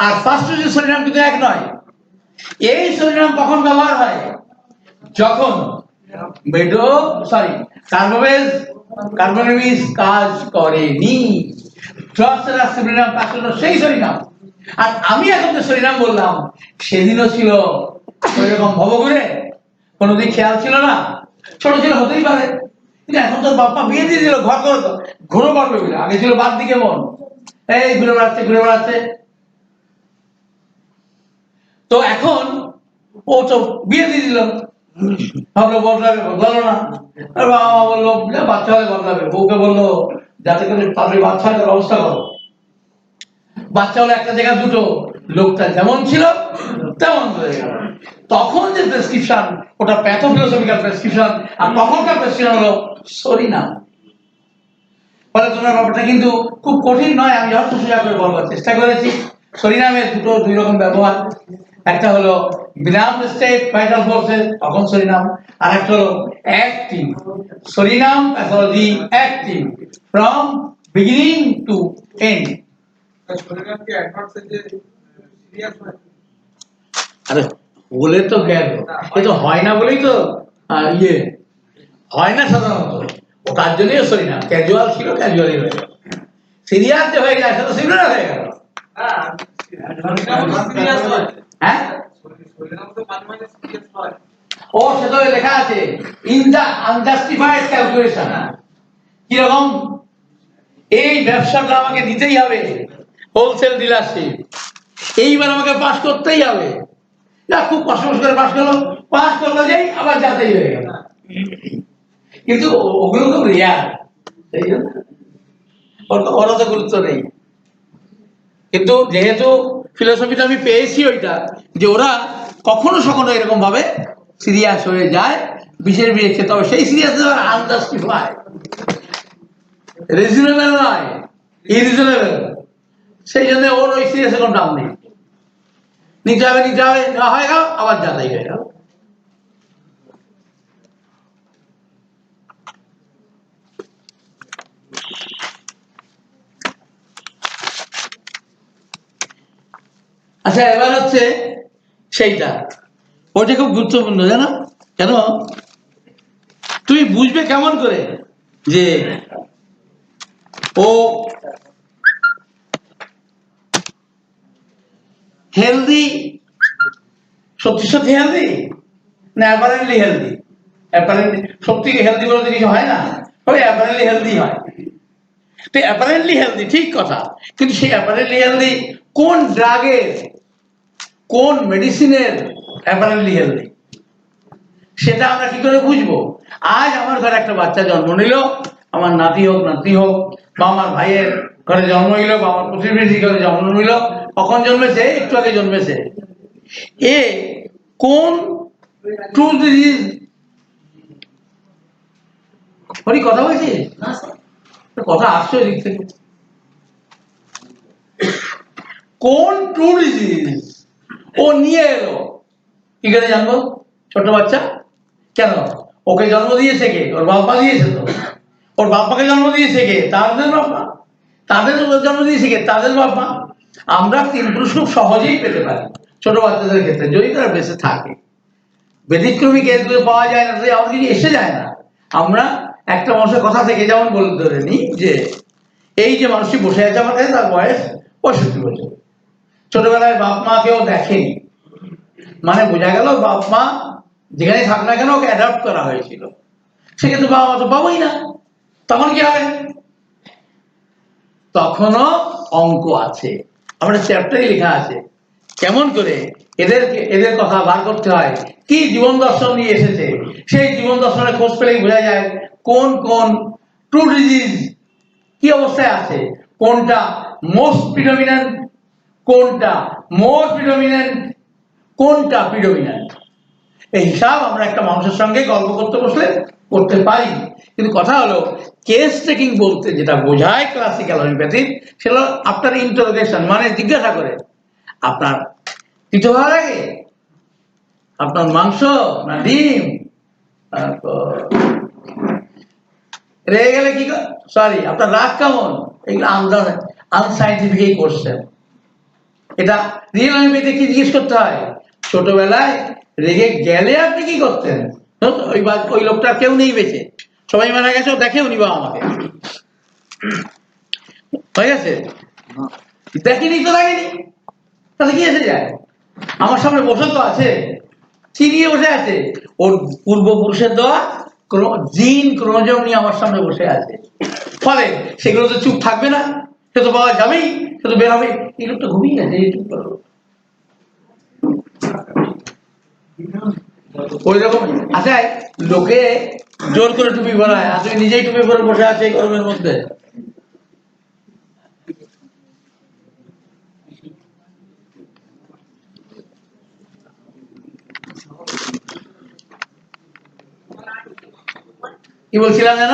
আর ফার্স্ট সরিনাম কিন্তু এক নয়। এই সরিনাম কখন ব্যবহার হয়? যখন মেডো কার্বোবেস, কার্বোনিমিস কাজ করেনি, ড্রসেরা সিবিলিনাম কাজ করলো, সেই সরিনাম। আর আমি এখন যে সরিনাম বললাম সেদিনও ছিল ওইরকম ভবঘুরে, কোনোদিন খেয়াল ছিল না, ছোট ছিল হতেই পারে, কিন্তু এখন তোর বাপ্পা বিয়ে দিয়ে দিল, ঘর ঘুরো করবে বলে। আগে ছিল বাদ দিকে মন, এই ঘুরে বেড়াচ্ছে। তো এখন ও তো বিয়ে দিয়ে দিল, ভাবলো বদলাবে, বদলালো না। আর বাবা মা বললো বাচ্চা হলে বদলাবে, বউকে বললো যাতে করে তাদের বাচ্চা হয় তার ব্যবস্থা করো। বাচ্চা হলো একটা জায়গা দুটো, লোকটা যেমন ছিল তেমন হয়ে গেল। তখন যে প্রেসক্রিপশন ওটা প্যাথোফিলোসফিক্যাল প্রেসক্রিপশন, আর তখনকার প্রেসক্রিপশন হলো সরিনাম। ফলে তোমার ব্যাপারটা কিন্তু খুব কঠিন নয়, আমি যথেষ্ট সোজা করে বলবার চেষ্টা করেছি। সরিনামের দুই রকম ব্যবহার, একটা হলো বিনাম স্টেট ভাইটাল ফোর্সেস, তখন সরিনাম, আর একটা হলো active psorinum pathology, active from beginning to end. আরে বলে তো গেল, এ তো হয় না বলেই তো ইয়ে হয় না সাধারণত, ও তার জন্যই সরিনাম। ক্যাজুয়াল ছিল, ক্যাজুয়ালি হয়ে গেল, সিরিয়াস যে হয়ে যায় সেটা সিভিলার হয়ে গেল। হ্যাঁ, ও সেটা লেখা আছে ইন দা আনজাস্টিফাইড ক্যালকুলেশন। কিরকম? এই ব্যবসাটা আমাকে দিতেই হবে, হোলসেল ডিলারশিপ, এইবার আমাকে পাস করতেই হবে। না, খুব কষ্ট করে পাস করলো যেই আবার যাতেই হয়ে গেল। কিন্তু ওগুলো খুব রেয়ার, সেই জন্য ওর তো গুরুত্ব নেই। কিন্তু যেহেতু ফিলোসফিটা আমি পেয়েছি ওইটা, যে ওরা কখনো কখনো এরকম ভাবে সিরিয়াস হয়ে যায়, বিশেষ বিশেষ, তবে সেই সিরিয়াস আনজাস্টিফাই, রিজনেবল নয়, ইরিজনেবল। সেই জন্য ওর ওই সিরিয়াস কোনো দাম নেই, নিতে হবে নেওয়া হয়ে গেল, আবার যাতাই হয়ে গেল। আচ্ছা, এবার হচ্ছে সেইটা, ওটা খুব গুরুত্বপূর্ণ, জানো কেন? তুমি বুঝবে কেমন করে যে ও হেলদি, সত্যি সত্যি হেলদি না অ্যাপারেন্টলি হেলদি? অ্যাপারেন্টলি সত্যি হেলদি বলতে কিছু হয় না, তবে অ্যাপারেন্টলি হেলদি হয়। তো অ্যাপারেন্টলি হেলদি ঠিক কথা, কিন্তু সেই অ্যাপারেন্টলি হেলদি কোন ড্রাগের, কোন মেডিসিনের অ্যাপারেন্টলি হেলদি, সেটা আমরা কি করে বুঝবো? আজ আমার ঘরে একটা বাচ্চা জন্ম নিল, আমার নাতি হোক বা আমার ভাইয়ের ঘরে জন্ম নিল বা আমার প্রতিবেশী ঘরে জন্ম নিল, কখন জন্মেছে? একটু আগে জন্মেছে। এ কোন ট্রু ডিজিজ, কথা বলছি, কথা আসছে দিক থেকে, কোন ট্রু ডিজিজ ও নিয়ে এলো, কি করে জানবো? ছোট বাচ্চা, কেন? ওকে জন্ম দিয়েছে কে? ওর বাবা দিয়েছে তো। ওর বাবাকে জন্ম দিয়েছে কে? তাদের বাবা। তাদের জন্ম দিয়েছে কে? তাদের বাবা। আমরা কিন্তু খুব সহজেই পেতে পারি ছোট বাচ্চাদের ক্ষেত্রে, যদি তারা বেঁচে থাকে। ব্যতিক্রমী কেসগুলো পাওয়া যায় না, আমাদের কিছু এসে যায় না। আমরা একটা মানুষের কথা থেকে যেমন বলে ধরে নিই যে এই যে মানুষটি বসে আছে আমার কাছে, তার বয়স 65 বছর, ছোটবেলায় বাপ মা কেউ দেখেনি, মানে বোঝা গেল বাপ মা যেখানে থাক না কেন ওকে অ্যাডাপ্ট করা হয়েছিল, সেক্ষেত্রে বাবা মা তো পাবোই না। তখন কি হবে? তখনও অঙ্ক আছে, আমাদের চ্যাপ্টারে লেখা আছে কেমন করে এদের কথা বার করতে হয়, কি জীবন দর্শন নিয়ে এসেছে, সেই জীবন দর্শনের খোঁজ পেলেই বোঝা যায় কোন কোন ট্রু ডিজিজ কি অবস্থায় আছে, কোনটা মোস্ট প্রিডমিনেন্ট, কোনটা মোর প্রিডমিনেন্ট, কোনটা প্রিডমিনেন্ট। এই হিসাব আমরা একটা মানুষের সঙ্গে গল্প করতে বসলে করতে পারি। কিন্তু কথা হলো কেস টেকিং বলতে যেটা বোঝায় ক্লাসিক্যাল হোমিওপ্যাথি, সেটা আফটার ইন্টারোগেশন, মানে জিজ্ঞাসা করে আপনার কিছু ভালো লাগে, আপনার মাংস না ডিম, রেগে গেলে কি, সরি আপনার রাগ কেমন, এগুলো আনসাইন্টিফিক কোশ্চেন। এটা রিয়েল হোমিওপ্যাথি কি জিজ্ঞেস করতে হয়, ছোটবেলায় রেগে গেলে আপনি কি করতেন, ওই লোকটার কেউ নেই বেঁচে, সবাই মারা গেছে, দেখেও নিবা আমাকে, হয়ে গেছে, দেখেনি তো লাগেনি, তাহলে কি এসে যায়, আমার সামনে বসে তো আছে, চিনিয়ে বসে আছে, ওর পূর্বপুরুষের দেওয়া জিন ক্রোমোজোম নিয়ে আমার সামনে বসে আছে, ফলে সেগুলো তো চুপ থাকবে না, সে তো পাওয়া যাবেই, সে তো বের হবে, এই লোকটা ঘুমিয়ে গেছে, এই চুপ করো, ওই রকম। আচ্ছা, লোকে জোর করে টুপি পরায়, আর তুই নিজেই টুপি পরে বসে আছে এই গরমের মধ্যে, কি বলছিলাম যেন,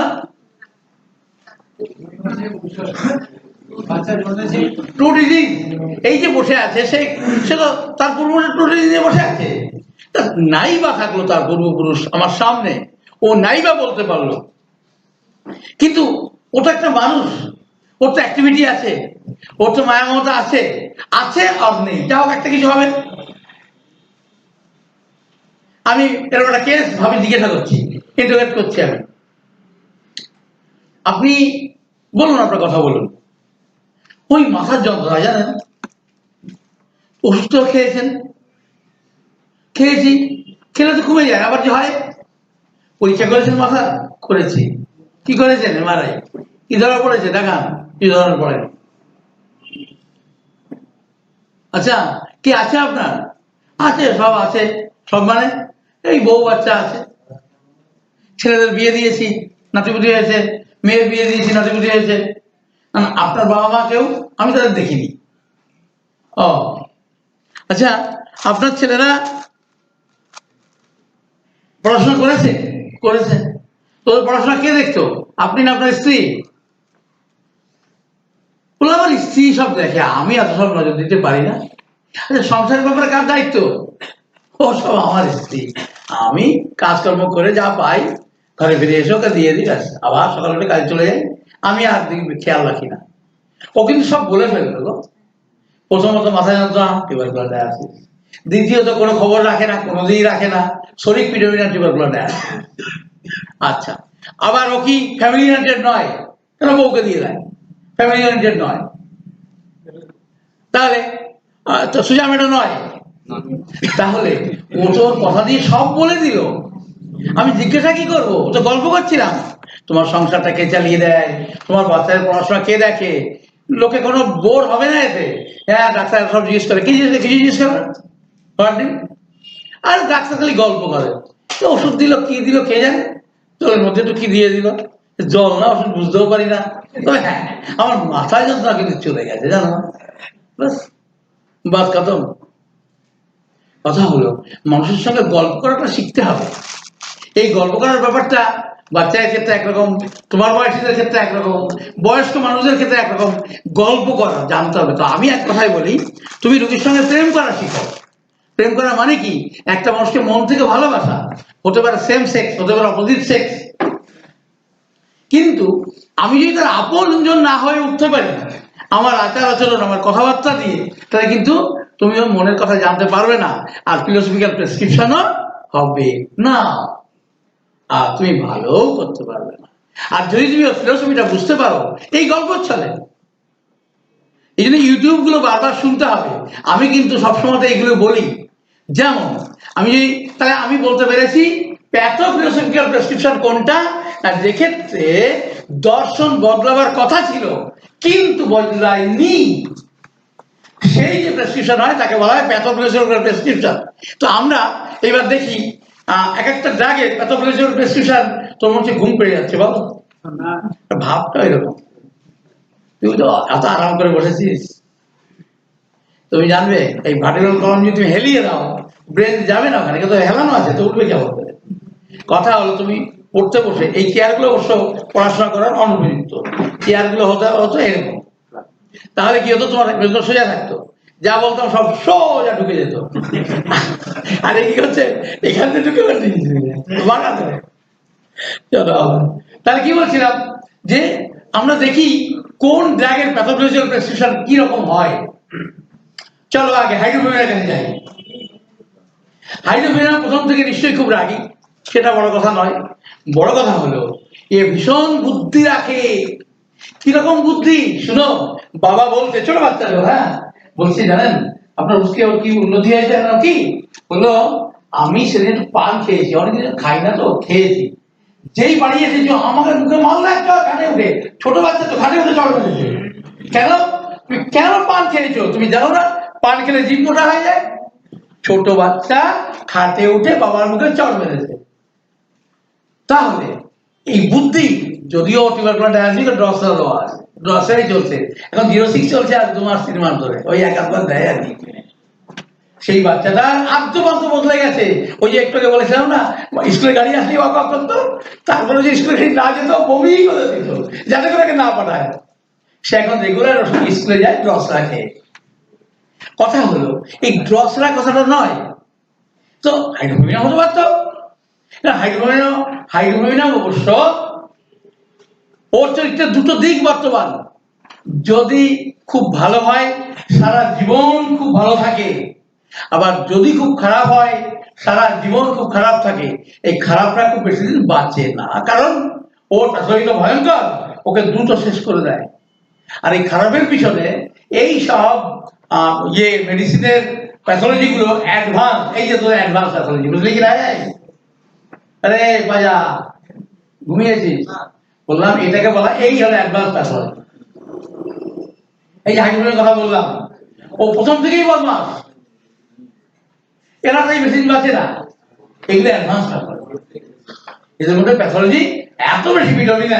ট্রু ডিজিজ এই যে বসে আছে, সে তো তার পূর্বপুরুষ ট্রু ডিজিজ নিয়ে বসে আছে, নাই বা থাকলো তার পূর্বপুরুষ আমার সামনে, ও নাই বা বলতে পারলো, কিন্তু ও তো একটা মানুষ, ওর তো অ্যাক্টিভিটি আছে, ওর তো মায়া মমতা আছে, আছে আর নেই, যা হোক একটা কিছু হবে। আমি এরকম একটা কেস ভাবে জিজ্ঞাসা করছি, ইন্টারোগেট করছি আমি, আপনি বলুন, আপনার কথা বলুন, ওই মাথার যন্ত্রণা জানেন, ওষুধ তো খেয়েছেন, খেয়েছি, খেলে তো কমে যায়, আবার যে হয়, পরীক্ষা করেছেন মাথা, করেছি, কি করেছেন এমআরআই, কি ধরা পড়েছে দেখান, কি ধরা পড়ে, আচ্ছা কি আছে আপনার, আছে সব আছে, সব মানে এই বউ বাচ্চা আছে, ছেলেদের বিয়ে দিয়েছি নাতিপুতি হয়েছে, মেয়ের বিয়ে দিয়েছি নাতিপুতি হয়েছে, আপনার বাবা মা কেউ আমি তাদের দেখিনি, ও আচ্ছা আপনার ছেলেরা পড়াশোনা করেছে, করেছে, তোদের পড়াশোনা কে দেখতো, আপনি না আপনার স্ত্রী, বলে আমার স্ত্রী সব দেখে, আমি এত সব নজর দিতে পারি না, আচ্ছা সংসারের ব্যাপারে কার দায়িত্ব, ও সব আমার স্ত্রী, আমি কাজকর্ম করে যা পাই ঘরে ফিরে এসে ওকে দিয়ে দিই, আবার সকালে উঠে কাজে চলে যাই, আমি আর খেয়াল রাখি না, ও কিন্তু সব বলে ফেলবে গো, প্রথমত মাথায় যন্ত্রণা টিউবারকুলার ডায়ালিসিস, দ্বিতীয়ত কোনো খবর রাখে না, কোনোদিনই রাখে না, শরীর প্রিডমিনেন্ট টিউবারকুলার ডায়ালিসিস, আচ্ছা আবার ও কি ফ্যামিলি ওরিয়েন্টেড নয়, কেন বউকে দিয়ে দেয়, ফ্যামিলি ওরিয়েন্টেড নয়, তাহলে তো সুজা ম্যাডাম নয়, তাহলে ও তো কথা দিয়ে সব বলে দিল, আমি জিজ্ঞাসা কি করবো, ও তো গল্প করছিলাম, তোমার সংসারটা কে চালিয়ে দেয়, তোমার বাচ্চাদের পড়াশোনা কে দেখে, লোকে কোনো বোর হবে না এতে, হ্যাঁ ডাক্তার সব জিজ্ঞেস করে, কি জিজ্ঞেস, কিছু জিজ্ঞেস করে, আর ডাক্তার খালি গল্প করে, ওষুধ দিল কি দিল কে জানে, জলের মধ্যে একটু কি দিয়ে দিল, জল না ওষুধ বুঝতেও পারি না, তবে হ্যাঁ আমার মাথায় যন্ত্রণা কিন্তু চলে গেছে জানো, বাস খতম। কথা হলো মানুষের সঙ্গে গল্প করাটা শিখতে হবে, এই গল্প করার ব্যাপারটা বাচ্চাদের ক্ষেত্রে একরকম, তোমার বয়সীদের ক্ষেত্রে একরকম, বয়স্ক মানুষদের ক্ষেত্রে একরকম, গল্প করা জানতে হবে। তো আমি এক কথাই বলি, তুমি রোগীর সঙ্গে প্রেম করা শিখো, প্রেম করা মানে কি, একটা মানুষকে মন থেকে ভালোবাসা, হতে পারে সেম সেক্স, হতে পারে অপোজিট সেক্স, কিন্তু আমি যদি তার আপনজন না হয়ে উঠতে পারি, আমার আচার আচরণ আমার কথাবার্তা দিয়ে, তাহলে কিন্তু তুমি ওর মনের কথা জানতে পারবে না, আর ফিলোসফিক্যাল প্রেসক্রিপশনও হবে না, আর তুমি ভালোও করতে পারবে না। আর যদি তুমি ফিলোসফিটা বুঝতে পারো এই গল্প চলে, এই জন্য ইউটিউব গুলো বারবার শুনতে হবে। আমি কিন্তু সবসময় এইগুলো বলি, যেমন আমি যদি, তাহলে আমি বলতে পেরেছি প্যাথোফিলোসফিক্যাল প্রেসক্রিপশন কোনটা, আর যেক্ষেত্রে দর্শন বদলাবার কথা ছিল কিন্তু বদলায়নি, সেই যে প্রেসক্রিপশন হয় তাকে বলা হয় প্যাথোফিজিওলজিক্যাল প্রেসক্রিপশন। তো আমরা এবার দেখি এক একটা ড্রাগের প্যাথোফিজিওলজিক্যাল প্রেসক্রিপশন। তোর মধ্যে ঘুম পেয়ে যাচ্ছে বলো, ভাবটা এরকম। তুই তো এত আরাম করে বসেছিস, তুমি জানবে এই ভার্টিক্যাল কলাম যদি তুমি হেলিয়ে দাও ব্রেন যাবে না, ওখানে কিন্তু হেলানো আছে, তো উঠবে কেমন করে? কথা হলো তুমি পড়তে বসে এই চেয়ারগুলো অবশ্য পড়াশোনা করার অনুপযুক্ত, চেয়ারগুলো হতো এরকম। তাহলে কি হতো, তোমার মেজর সোজা থাকতো, যা বলতাম সব সোজা ঢুকে যেত। আর কি হচ্ছে, এখান থেকে ঢুকে বানাতে। চলো, তাহলে কি বলছিলাম যে আমরা দেখি কোন ড্রাগের প্যাথোফিজিওলজিক্যাল প্রেসক্রিপশন কি রকম হয়। চলো আগে হাইড্রোফোবিয়ার কাছে যাই। হাইড্রোফোবিয়া প্রথম থেকে নিশ্চয়ই খুব রাগী, সেটা বড় কথা নয়। বড় কথা হলো এ ভীষণ বুদ্ধি রাখে। কিরকম বুদ্ধি শুনো, বাবা বলতে, ছোট বাচ্চা তো, হ্যাঁ বলছি জানেন আপনার বুঝতে কি উন্নতি হয়েছে কি বললো, আমি সেদিন একটু পান খেয়েছি, অনেকদিন খাই না তো খেয়েছি, যেই বাড়ি এসেছি আমাকে মুখে মারলো একটা, ঘাটে উঠে, ছোট বাচ্চা তো ঘাটে উঠে চড় মেরেছে। কেন, তুমি কেন পান খেয়েছো? তুমি জানো না পান খেলে জিভ মোটা হয়ে যায়? ছোট বাচ্চা খাটে উঠে বাবার মুখে চড় মেরেছে। তাহলে এই বুদ্ধি, যদিও টিউবারকুলার ডায়াগনস্টিক ড্রসের দেওয়া আছে, ড্রসেরই চলছে এখন, 06 চলছে আর 2 মাস 3 মাস ধরে, ওই এক আধবার দেয় আর কি। সেই বাচ্চাটা আদ্যপান্ত বদলে গেছে। ওই যে একটু আগে বলেছিলাম না, স্কুলের গাড়ি আসলে ওয়াক করতো, তারপরে যে স্কুলের গাড়ি না যেত বমি করে দিত যাতে করে না পাঠায়। সে এখন রেগুলার স্কুলে যায় ড্রস রাখে। কথা হলো এই ড্রস রাখা কথাটা নয় তো হাইড্রোফোবিয়া হতে পারতো। হাইড্রোফোবিয়া অবশ্য ওর চরিত্রের দুটো দিক বর্তমান। যদি খুব ভালো হয় সারা জীবন খুব ভালো থাকে, আবার যদি খুব খারাপ হয় সারা জীবন খুব খারাপ থাকে। এই খারাপটা খুব বেশি দিন বাঁচে না, কারণ ওর শরীর ভয়ঙ্কর, ওকে দ্রুত শেষ করে দেয়। আর এই খারাপের পিছনে এই সব মেডিসিনের প্যাথোলজি গুলো অ্যাডভান্স, এই যে তোর অ্যাডভান্স প্যাথোলজি, বুঝলি কি না? আরে বাজা ঘুমিয়েছিস, বললাম এটাকে বলা এই হলো অ্যাডভান্স প্যাথোলজি। এই যে হাইড্রোফোবিয়ার কথা বললাম, ও প্রথম থেকেই বদমাস, এরা তাই বেশি দিন বাঁচে না। এগুলো অ্যাডভান্স প্যাথোলজি, এদের মধ্যে প্যাথোলজি এত বেশি ভিটামিন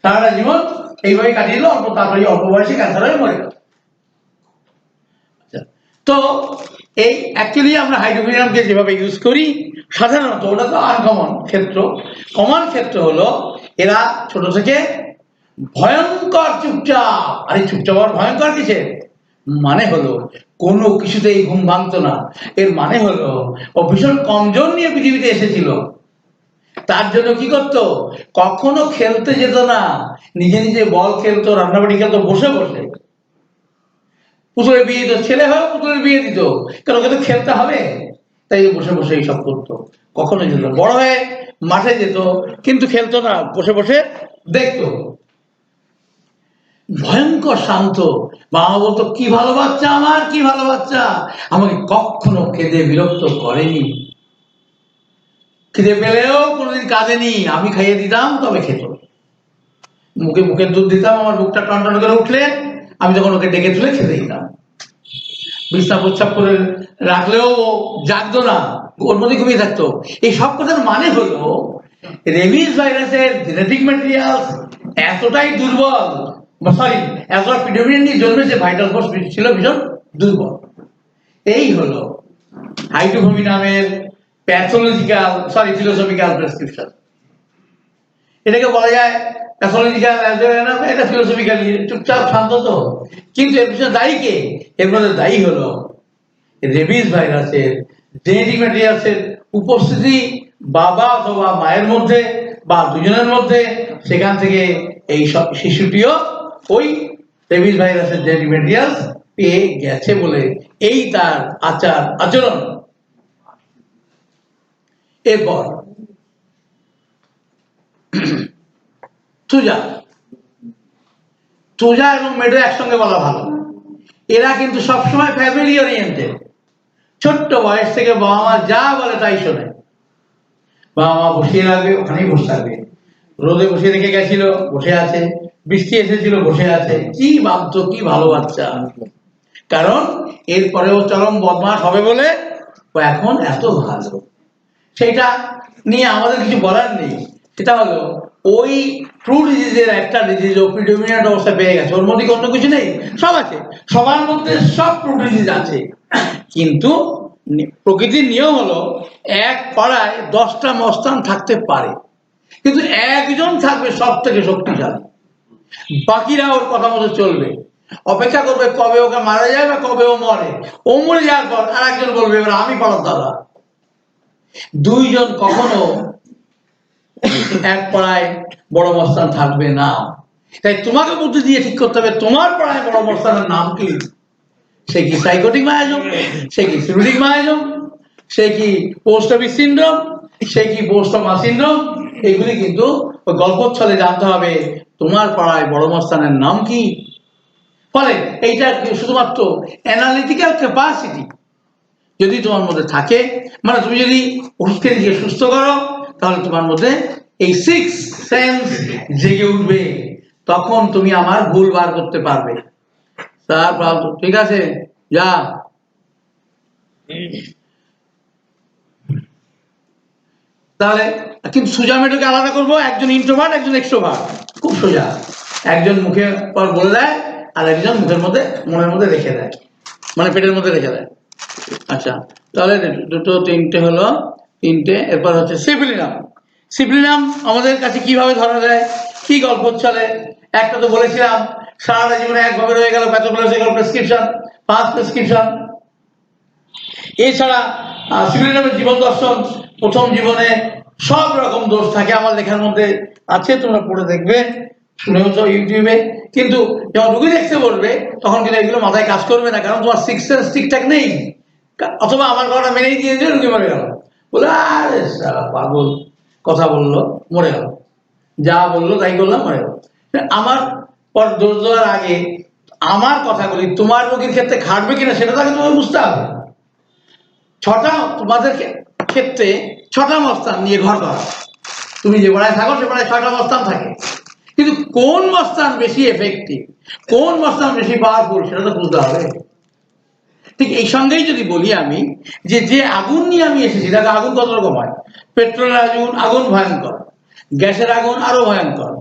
সারাটা জীবন এইভাবে কাটিয়ে দিল, তারপরে অল্প বয়সে ক্যান্সার হয়ে মরে গেল। তো এই অ্যাকচুয়ালি আমরা হাইড্রোফোবিয়ামকে যেভাবে ইউজ করি সাধারণত, ওটা তো আনকমন ক্ষেত্র। কমন ক্ষেত্র হলো এরা ছোট থেকে ভয়ঙ্কর চুপচাপ। আর এই চুপচাপ আর ভয়ঙ্কর কিসের মানে হলো কোনো কিছুতেই ঘুম ভাঙতো না। এর মানে হলো ও ভীষণ কমজোর নিয়ে পৃথিবীতে এসেছিল। তার জন্য কি করতো, কখনো খেলতে যেত না, নিজে নিজে বল খেলতো, রান্নাবাড়ি খেলতো বসে বসে। পুতুলের বিয়ে দিত, ছেলে হয়ে পুতুলের বিয়ে দিত, কারণ ওকে তো খেলতে হবে, তাই বসে বসে এইসব করতো। কখনো যেত, বড় হয়ে মাঠে যেত কিন্তু খেলতো না, বসে বসে দেখতো। ভয়ঙ্কর শান্ত। বাবা বলতো কি ভালো বাচ্চা আমার, কি ভালো বাচ্চা, আমাকে কখনো খেদে বিরক্ত করেনি। খিদে পেলেও কোনোদিন কাঁদেনি, আমি খাইয়ে দিতাম তবে খেত। মুখে মুখের দুধ দিতাম, আমার বুকটা টনটন করে উঠলে আমি তখন ওকে ডেকে তুলে খেতে দিতাম। বিছনা প্রচ্ছাপ করে রাখলেও জাগতো না, ওর মধ্যে ঘুমিয়ে থাকতো। এই সব কথার মানে হলো রেবিস ভাইরাসের জেনেটিক ম্যাটেরিয়াল এতটাই দুর্বল, সরি এতটা পিডব্লিউডি নিয়ে জন্মেছে, ভাইটাল ফোর্স ছিল ভীষণ দুর্বল। এই হলো হাইড্রোফোবিয়া নামের প্যাথোলজিক্যাল ফিলোসফিক্যাল প্রেসক্রিপশন। এটাকে বলা যায় প্যাথোলজিক্যাল, এটা ফিলোসফিক্যাল, চুপচাপ শান্ত তো। কিন্তু এর পিছনে দায়ী কে? এর মধ্যে দায়ী হলো রেবিস ভাইরাসের জেনেটিক ম্যাটেরিয়ালসের উপস্থিতি বাবা অথবা মায়ের মধ্যে বা দুজনের মধ্যে। সেখান থেকে এই সব শিশুটিও ওই রেবিস ভাইরাসের জেনেটিক ম্যাটেরিয়ালস পেয়ে গেছে বলে এই তার আচার আচরণ। এরপর তুজা এবং মেডো একসঙ্গে বলা ভালো। এরা কিন্তু সবসময় ফ্যামিলি ওরিয়েন্টেড। ছোট্ট বয়স থেকে বাবা মা যা বলে তাই শোনে। বাবা মা বসিয়ে রাখবে, ওখানেই বসে থাকবে। রোদে বসিয়ে রেখে গেছিল, বসে আছে। বৃষ্টি এসেছিল, বসে আছে। কি বাধ্য, কি ভালো বাচ্চা। কারণ এরপরেও চরম বদমাশ হবে বলে ও এখন এত ভালো। সেটা নিয়ে আমাদের কিছু বলার নেই। সেটা হলো ওই ট্রু ডিজিজের একটা ডিজিজ ও প্রিডোমিনেন্ট অবস্থা পেয়ে গেছে, ওর মধ্যে অন্য কিছু নেই, সব আছে, সবার মধ্যে সব ট্রু ডিজিজ আছে। কিন্তু প্রকৃতির নিয়ম হলো এক পাড়ায় 10টা মস্তান থাকতে পারে, কিন্তু একজন থাকবে সব থেকে শক্তিশালী, বাকিরা ওর কথা মতো চলবে, অপেক্ষা করবে কবে ওকে মারা যায় বা কবে ও মরে। ও মরে যাওয়ার পর আর একজন বলবে এবার আমি পাড়ার দাদা। দুইজন কখনো এক পাড়ায় বড় মস্তান থাকবে না। তাই তোমাকে বুদ্ধি দিয়ে ঠিক করতে হবে তোমার পাড়ায় বড় মস্তানের নাম কি। সে কি সাইকোটিক মায়াজম, সে কি সিরোটিক মায়াজম, সে কি পোস্ট অফিস সিনড্রোম, সে কি পোস্ট অফ সিনড্রোম, এগুলি কিন্তু গল্পচ্ছলে জানতে হবে তোমার পাড়ায় বড় মস্তানের নাম কি। ফলে এইটা শুধুমাত্র অ্যানালিটিক্যাল ক্যাপাসিটি যদি তোমার মধ্যে থাকে, মানে তুমি যদি ওষুধকে দিয়ে সুস্থ করো, তাহলে তোমার মধ্যে এই 6 সেন্স জেগে উঠবে, তখন তুমি আমার ভুল বার করতে পারবে। স্যার ঠিক আছে যা। তাহলে কিন্তু সোজা মেয়েটাকে আলাদা করবো, একজন ইন্ট্রোভার্ট একজন এক্সট্রোভার্ট, খুব সোজা। একজন মুখে পর বলে দেয় আর একজন মুখের মধ্যে মনের মধ্যে রেখে দেয়, মানে পেটের মধ্যে রেখে দেয়। আচ্ছা, তাহলে দুটো তিনটে হলো, তিনটে। এরপর হচ্ছে সিফিলিনাম। সিফিলিনাম আমাদের কাছে কিভাবে ধরা যায়, কি গল্প চলে। একটা তো বলেছিলাম সারাটা জীবনে একভাবে রয়ে গেল, প্যাথোলজিক্যাল প্রেসক্রিপশন, ফার্স্ট প্রেসক্রিপশন। এছাড়া সিফিলিনামের জীবন দর্শন, প্রথম জীবনে সব রকম দোষ থাকে, আমার লেখার মধ্যে আছে, তোমরা পড়ে দেখবে, শুনেওছ ইউটিউবে। কিন্তু যখন রুগী দেখতে বলবে তখন কিন্তু এগুলো মাথায় কাজ করবে না, কারণ তোমার 6 সেন্স ঠিকঠাক নেই। অথবা আমার কথাটা মেনেই দিয়েছে, রুগী মরে গেল, বলে আরে সারা পাগল কথা বললো মরে গেল, যা বললো তাই করলাম মরে গেল। আমার পর দোষ দেওয়ার আগে আমার কথাগুলি তোমার রোগীর ক্ষেত্রে খাটবে কিনা সেটা তাকে তোমাকে বুঝতে হবে। তোমাদের ক্ষেত্রে 6টা মস্তান নিয়ে ঘর করা, তুমি যে পাড়ায় থাকো সে পাড়ায় 6টা মস্তান থাকে, কিন্তু কোন মস্তান বেশি এফেক্টিভ, কোন মস্তান বেশি পাওয়ারফুল সেটা তো বুঝতে হবে। ঠিক এই সঙ্গেই যদি বলি আমি যে আগুন নিয়ে আমি এসেছি, দেখো আগুন কত রকম হয়। পেট্রোলের আগুন ভয়ঙ্কর, গ্যাসের আগুন আরো ভয়ঙ্কর,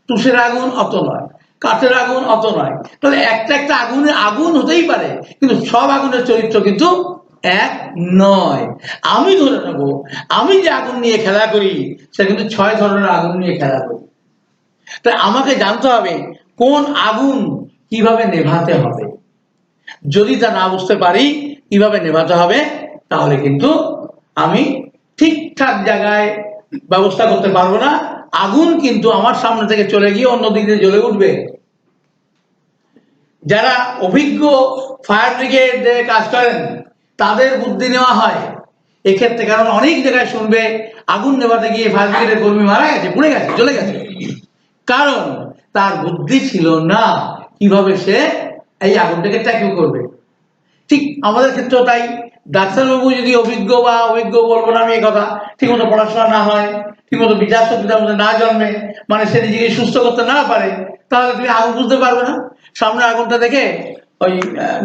তুষের আগুন অত নয়, কাঠের আগুন অত নয়। তাহলে একটা একটা আগুন হতেই পারে, কিন্তু সব আগুনের চরিত্র কিন্তু এক নয়। আমি ধরে নেবো আমি যে আগুন নিয়ে খেলা করি সে কিন্তু 6 ধরনের আগুন নিয়ে খেলা করি। তাই আমাকে জানতে হবে কোন আগুন কিভাবে নেভাতে হবে। যদি তা না বুঝতে পারি কিভাবে নেভাতে হবে, তাহলে কিন্তু আমি ঠিকঠাক জায়গায় ব্যবস্থা করতে পারবো না। আগুন কিন্তু আমার সামনে থেকে চলে গিয়ে অন্য দিক দিয়ে জ্বলে উঠবে। যারা অভিজ্ঞ ফায়ার ব্রিগেডে কাজ করেন তাদের বুদ্ধি নেওয়া হয় এক্ষেত্রে, কারণ অনেক জায়গায় শুনবে আগুন নেভাতে গিয়ে ফায়ার ব্রিগেডের কর্মী মারা গেছে, পুড়ে গেছে, জ্বলে গেছে, কারণ তার বুদ্ধি ছিল না কিভাবে সে এই আগুনটাকে ট্যাকেল করবে। ঠিক আমাদের ক্ষেত্রেও তাই। ডাক্তারবাবু যদি অভিজ্ঞ বা অভিজ্ঞ বলবো না আমি এই কথা, ঠিকমতো পড়াশোনা না হয়, ঠিকমতো বিচার শক্তি তার মধ্যে না জন্মে, মানে সে নিজেকে সুস্থ করতে না পারে, তাহলে তুমি আগুন বুঝতে পারবে না। সামনে আগুনটা দেখে ওই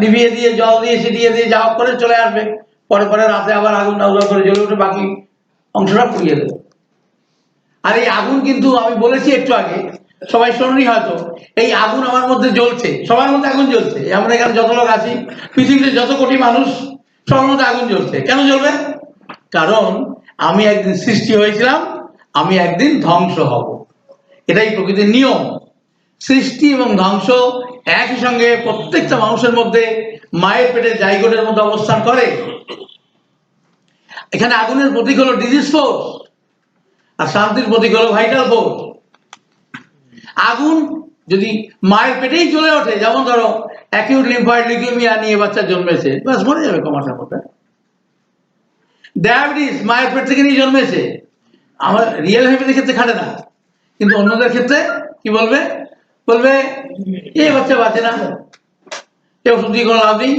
নিভিয়ে দিয়ে জল দিয়ে ছিটিয়ে দিয়ে যা করে চলে আসবে, পরে পরে রাতে আবার আগুনটা উদয় করে জ্বলে উঠে বাকি অংশটা পুড়িয়ে দেবে। আর এই আগুন কিন্তু আমি বলেছি একটু আগে, সবাই শোনেনি হয়তো, এই আগুন আমার মধ্যে জ্বলছে, সবার মধ্যে আগুন জ্বলছে। আমরা এখানে যত লোক আছি, পৃথিবীতে যত কোটি মানুষ, সবার মধ্যে আগুন জ্বলছে। কেন জ্বলবে? কারণ আমি একদিন সৃষ্টি হয়েছিলাম, আমি একদিন ধ্বংস হব, এটাই প্রকৃতির নিয়ম। সৃষ্টি এবং ধ্বংস একই সঙ্গে প্রত্যেকটা মানুষের মধ্যে মায়ের পেটে জাইগোটের মধ্যে অবস্থান করে। এখানে আগুনের প্রতীক হলো ডিজিজ ফোর্স, আর শান্তির প্রতীক হলো ভাইটাল ফোর্স। আগুন যদি মায়ের পেটেই জ্বলে ওঠে, যেমন ধরো অ্যাকিউট লিম্ফয়েড লিউকেমিয়া নিয়ে বাচ্চা জন্মেছে, বাস মরে যাবে কমাসের মধ্যে। ডায়াবেটিস মায়ের পেট থেকে নিয়ে জন্মেছে, আমার রিয়েল ফ্যামিলির ক্ষেত্রে খাটে না, কিন্তু অন্যদের ক্ষেত্রে কি বলবে, বলবে এই বাচ্চা বাঁচে না, এ ওষুধ দিয়ে কোনো লাভ নেই,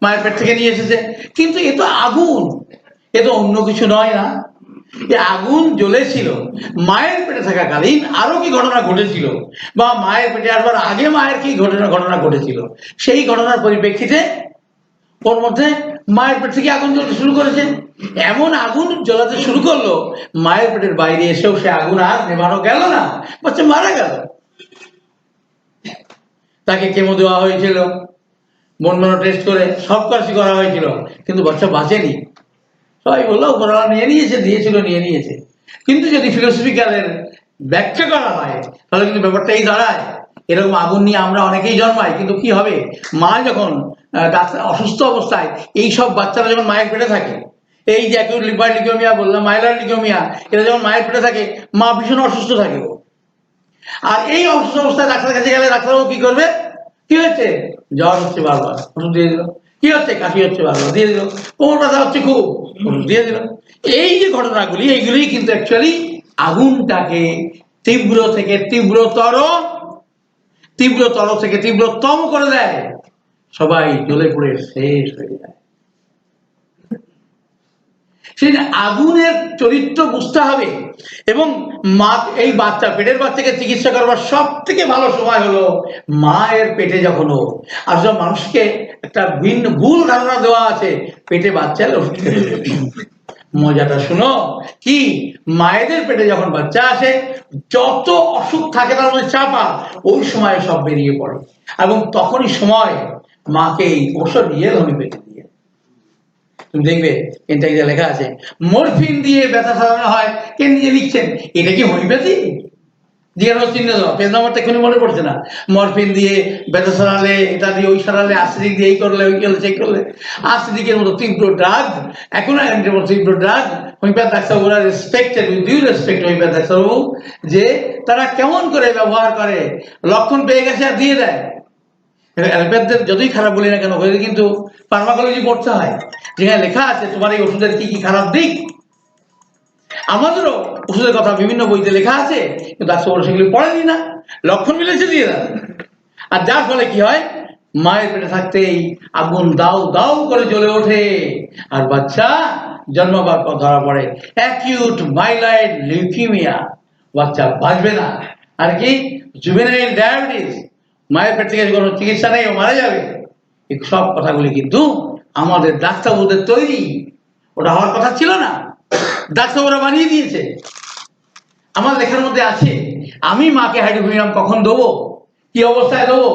মায়ের পেট থেকে নিয়ে এসেছে। কিন্তু এ তো আগুন, এ তো অন্য কিছু নয় না। যে আগুন জ্বলেছিল মায়ের পেটে থাকাকালীন আরো কি ঘটনা ঘটেছিল, বা মায়ের পেটে আসবার আগে মায়ের কি ঘটনা ঘটেছিল, সেই ঘটনার পরিপ্রেক্ষিতে ওর মধ্যে মায়ের পেট থেকে আগুন জ্বলতে শুরু করেছে। এমন আগুন জ্বলাতে শুরু করলো, মায়ের পেটের বাইরে এসেও সে আগুন আর নেভানো গেল না, বাচ্চা মারা গেল। তাকে কেমো দেওয়া হয়েছিল, বোন ম্যারো টেস্ট করে সব কাজই করা হয়েছিল, কিন্তু বাচ্চা বাঁচেনি। সবাই বললো ওপরওয়ালা নিয়ে নিয়েছে, নিয়ে নিয়েছে। কিন্তু যদি ফিলোসফিক্যালের ব্যাখ্যা করা হয় তাহলে কিন্তু ব্যাপারটা এই দাঁড়ায়, এরকম আগুন নিয়ে আমরা অনেকেই জন্মাই, কিন্তু কি হবে, মা যখন অসুস্থ অবস্থায়, এই সব বাচ্চারা যখন মায়ের পেটে থাকে, এই যে অ্যাকিউট লিভার লিউকেমিয়া বললাম, মাইলার লিউকেমিয়া, এরা যখন মায়ের পেটে থাকে, মা ভীষণ অসুস্থ থাকে। আর এই অসুস্থ অবস্থায় ডাক্তারের কাছে গেলে ডাক্তারবাবু কি করবে, কি হচ্ছে, জ্বর হচ্ছে বারবার, ওষুধ দিয়ে দিল। কি হচ্ছে, কাশি হচ্ছে বারবার, দিয়ে দিল। কোমর ব্যথা হচ্ছে খুব, ওষুধ দিয়ে দিল। এই যে ঘটনাগুলি, এইগুলি কিন্তু অ্যাকচুয়ালি আগুনটাকে তীব্র থেকে তীব্রতর, তীব্রতর থেকে তীব্রতম করে দেয়, সবাই জ্বলে পড়ে শেষ হয়ে যায়। সেই আগুনের চরিত্র বুঝতে হবে। এবং মা, এই বাচ্চা, পেটের বাচ্চাকে চিকিৎসা করবার সব থেকে ভালো সময় হলো মায়ের পেটে যখন ও। আর সব মানুষকে একটা ভুল ধারণা দেওয়া আছে, পেটে বাচ্চা ওষুধ খেতে হবে। মজাটা শুনো, কি মায়েদের পেটে যখন বাচ্চা আসে, যত অসুখ থাকে তার মধ্যে চাপা, ওই সময় সব বেরিয়ে পড়ে। এবং তখনই সময় মাকে এই ওষুধ দিয়ে হোমিওপ্যাথি দিয়ে, তুমি দেখবে এটা লেখা আছে, মরফিন দিয়ে ব্যথা সারানো হয়। কে নিজে লিখছেন, এটা কি হোমিওপ্যাথি? জিজ্ঞাসা চিহ্ন দেওয়া, পেজ নাম্বারটা এখনই মনে পড়ছে না। মরফিন দিয়ে ব্যথা সারালে, এটা দিয়ে ওই সারালে, আর্সেনিক দিয়ে এই করলে, ওই করলে, চেক করলে। আর্সেনিকের মতো তীব্র ড্রাগ, এখন মতো তীব্র ড্রাগ, হোমিওপ্যাথ ডাক্তারবাবুরা respected, with due respect homeopath ডাক্তারবাবু, যে তারা কেমন করে ব্যবহার করে, লক্ষণ পেয়ে গেছে আর দিয়ে দেয়। অ্যালোপ্যাথদের যতই খারাপ বলি না কেন, ওদের কিন্তু ফার্মাকোলজি পড়তে হয়, যেখানে লেখা আছে তোমার এই ওষুধের কি কি খারাপ দিক। আমাদেরও ওষুধের কথা বিভিন্ন বইতে লেখা আছে, কিন্তু ডাক্তার সেগুলি পড়েনি না, লক্ষণ মিলেছে দিয়ে দেয়। আর যার ফলে কি হয়, মায়ের পেটে থাকতেই আগুন দাউ দাউ করে জ্বলে ওঠে, আর বাচ্চা জন্মবার পর ধরা পড়ে অ্যাকিউট মাইলয়েড লিউকেমিয়া, বাচ্চা বাঁচবে না। আর কি জুভেনাইল ডায়াবেটিস, মায়ের পেট থেকে কোনো চিকিৎসা নেই, ও মারা যাবে। এই সব কথাগুলি কিন্তু আমাদের ডাক্তারবাবুদের তৈরি, ওটা হওয়ার কথা ছিল না, ডাক্তারবাবুরা বানিয়ে দিয়েছে। আমার লেখার মধ্যে আছে, আমি মাকে হাইড্রোফোনিয়াম কখন দেবো, কি অবস্থায় দেবো,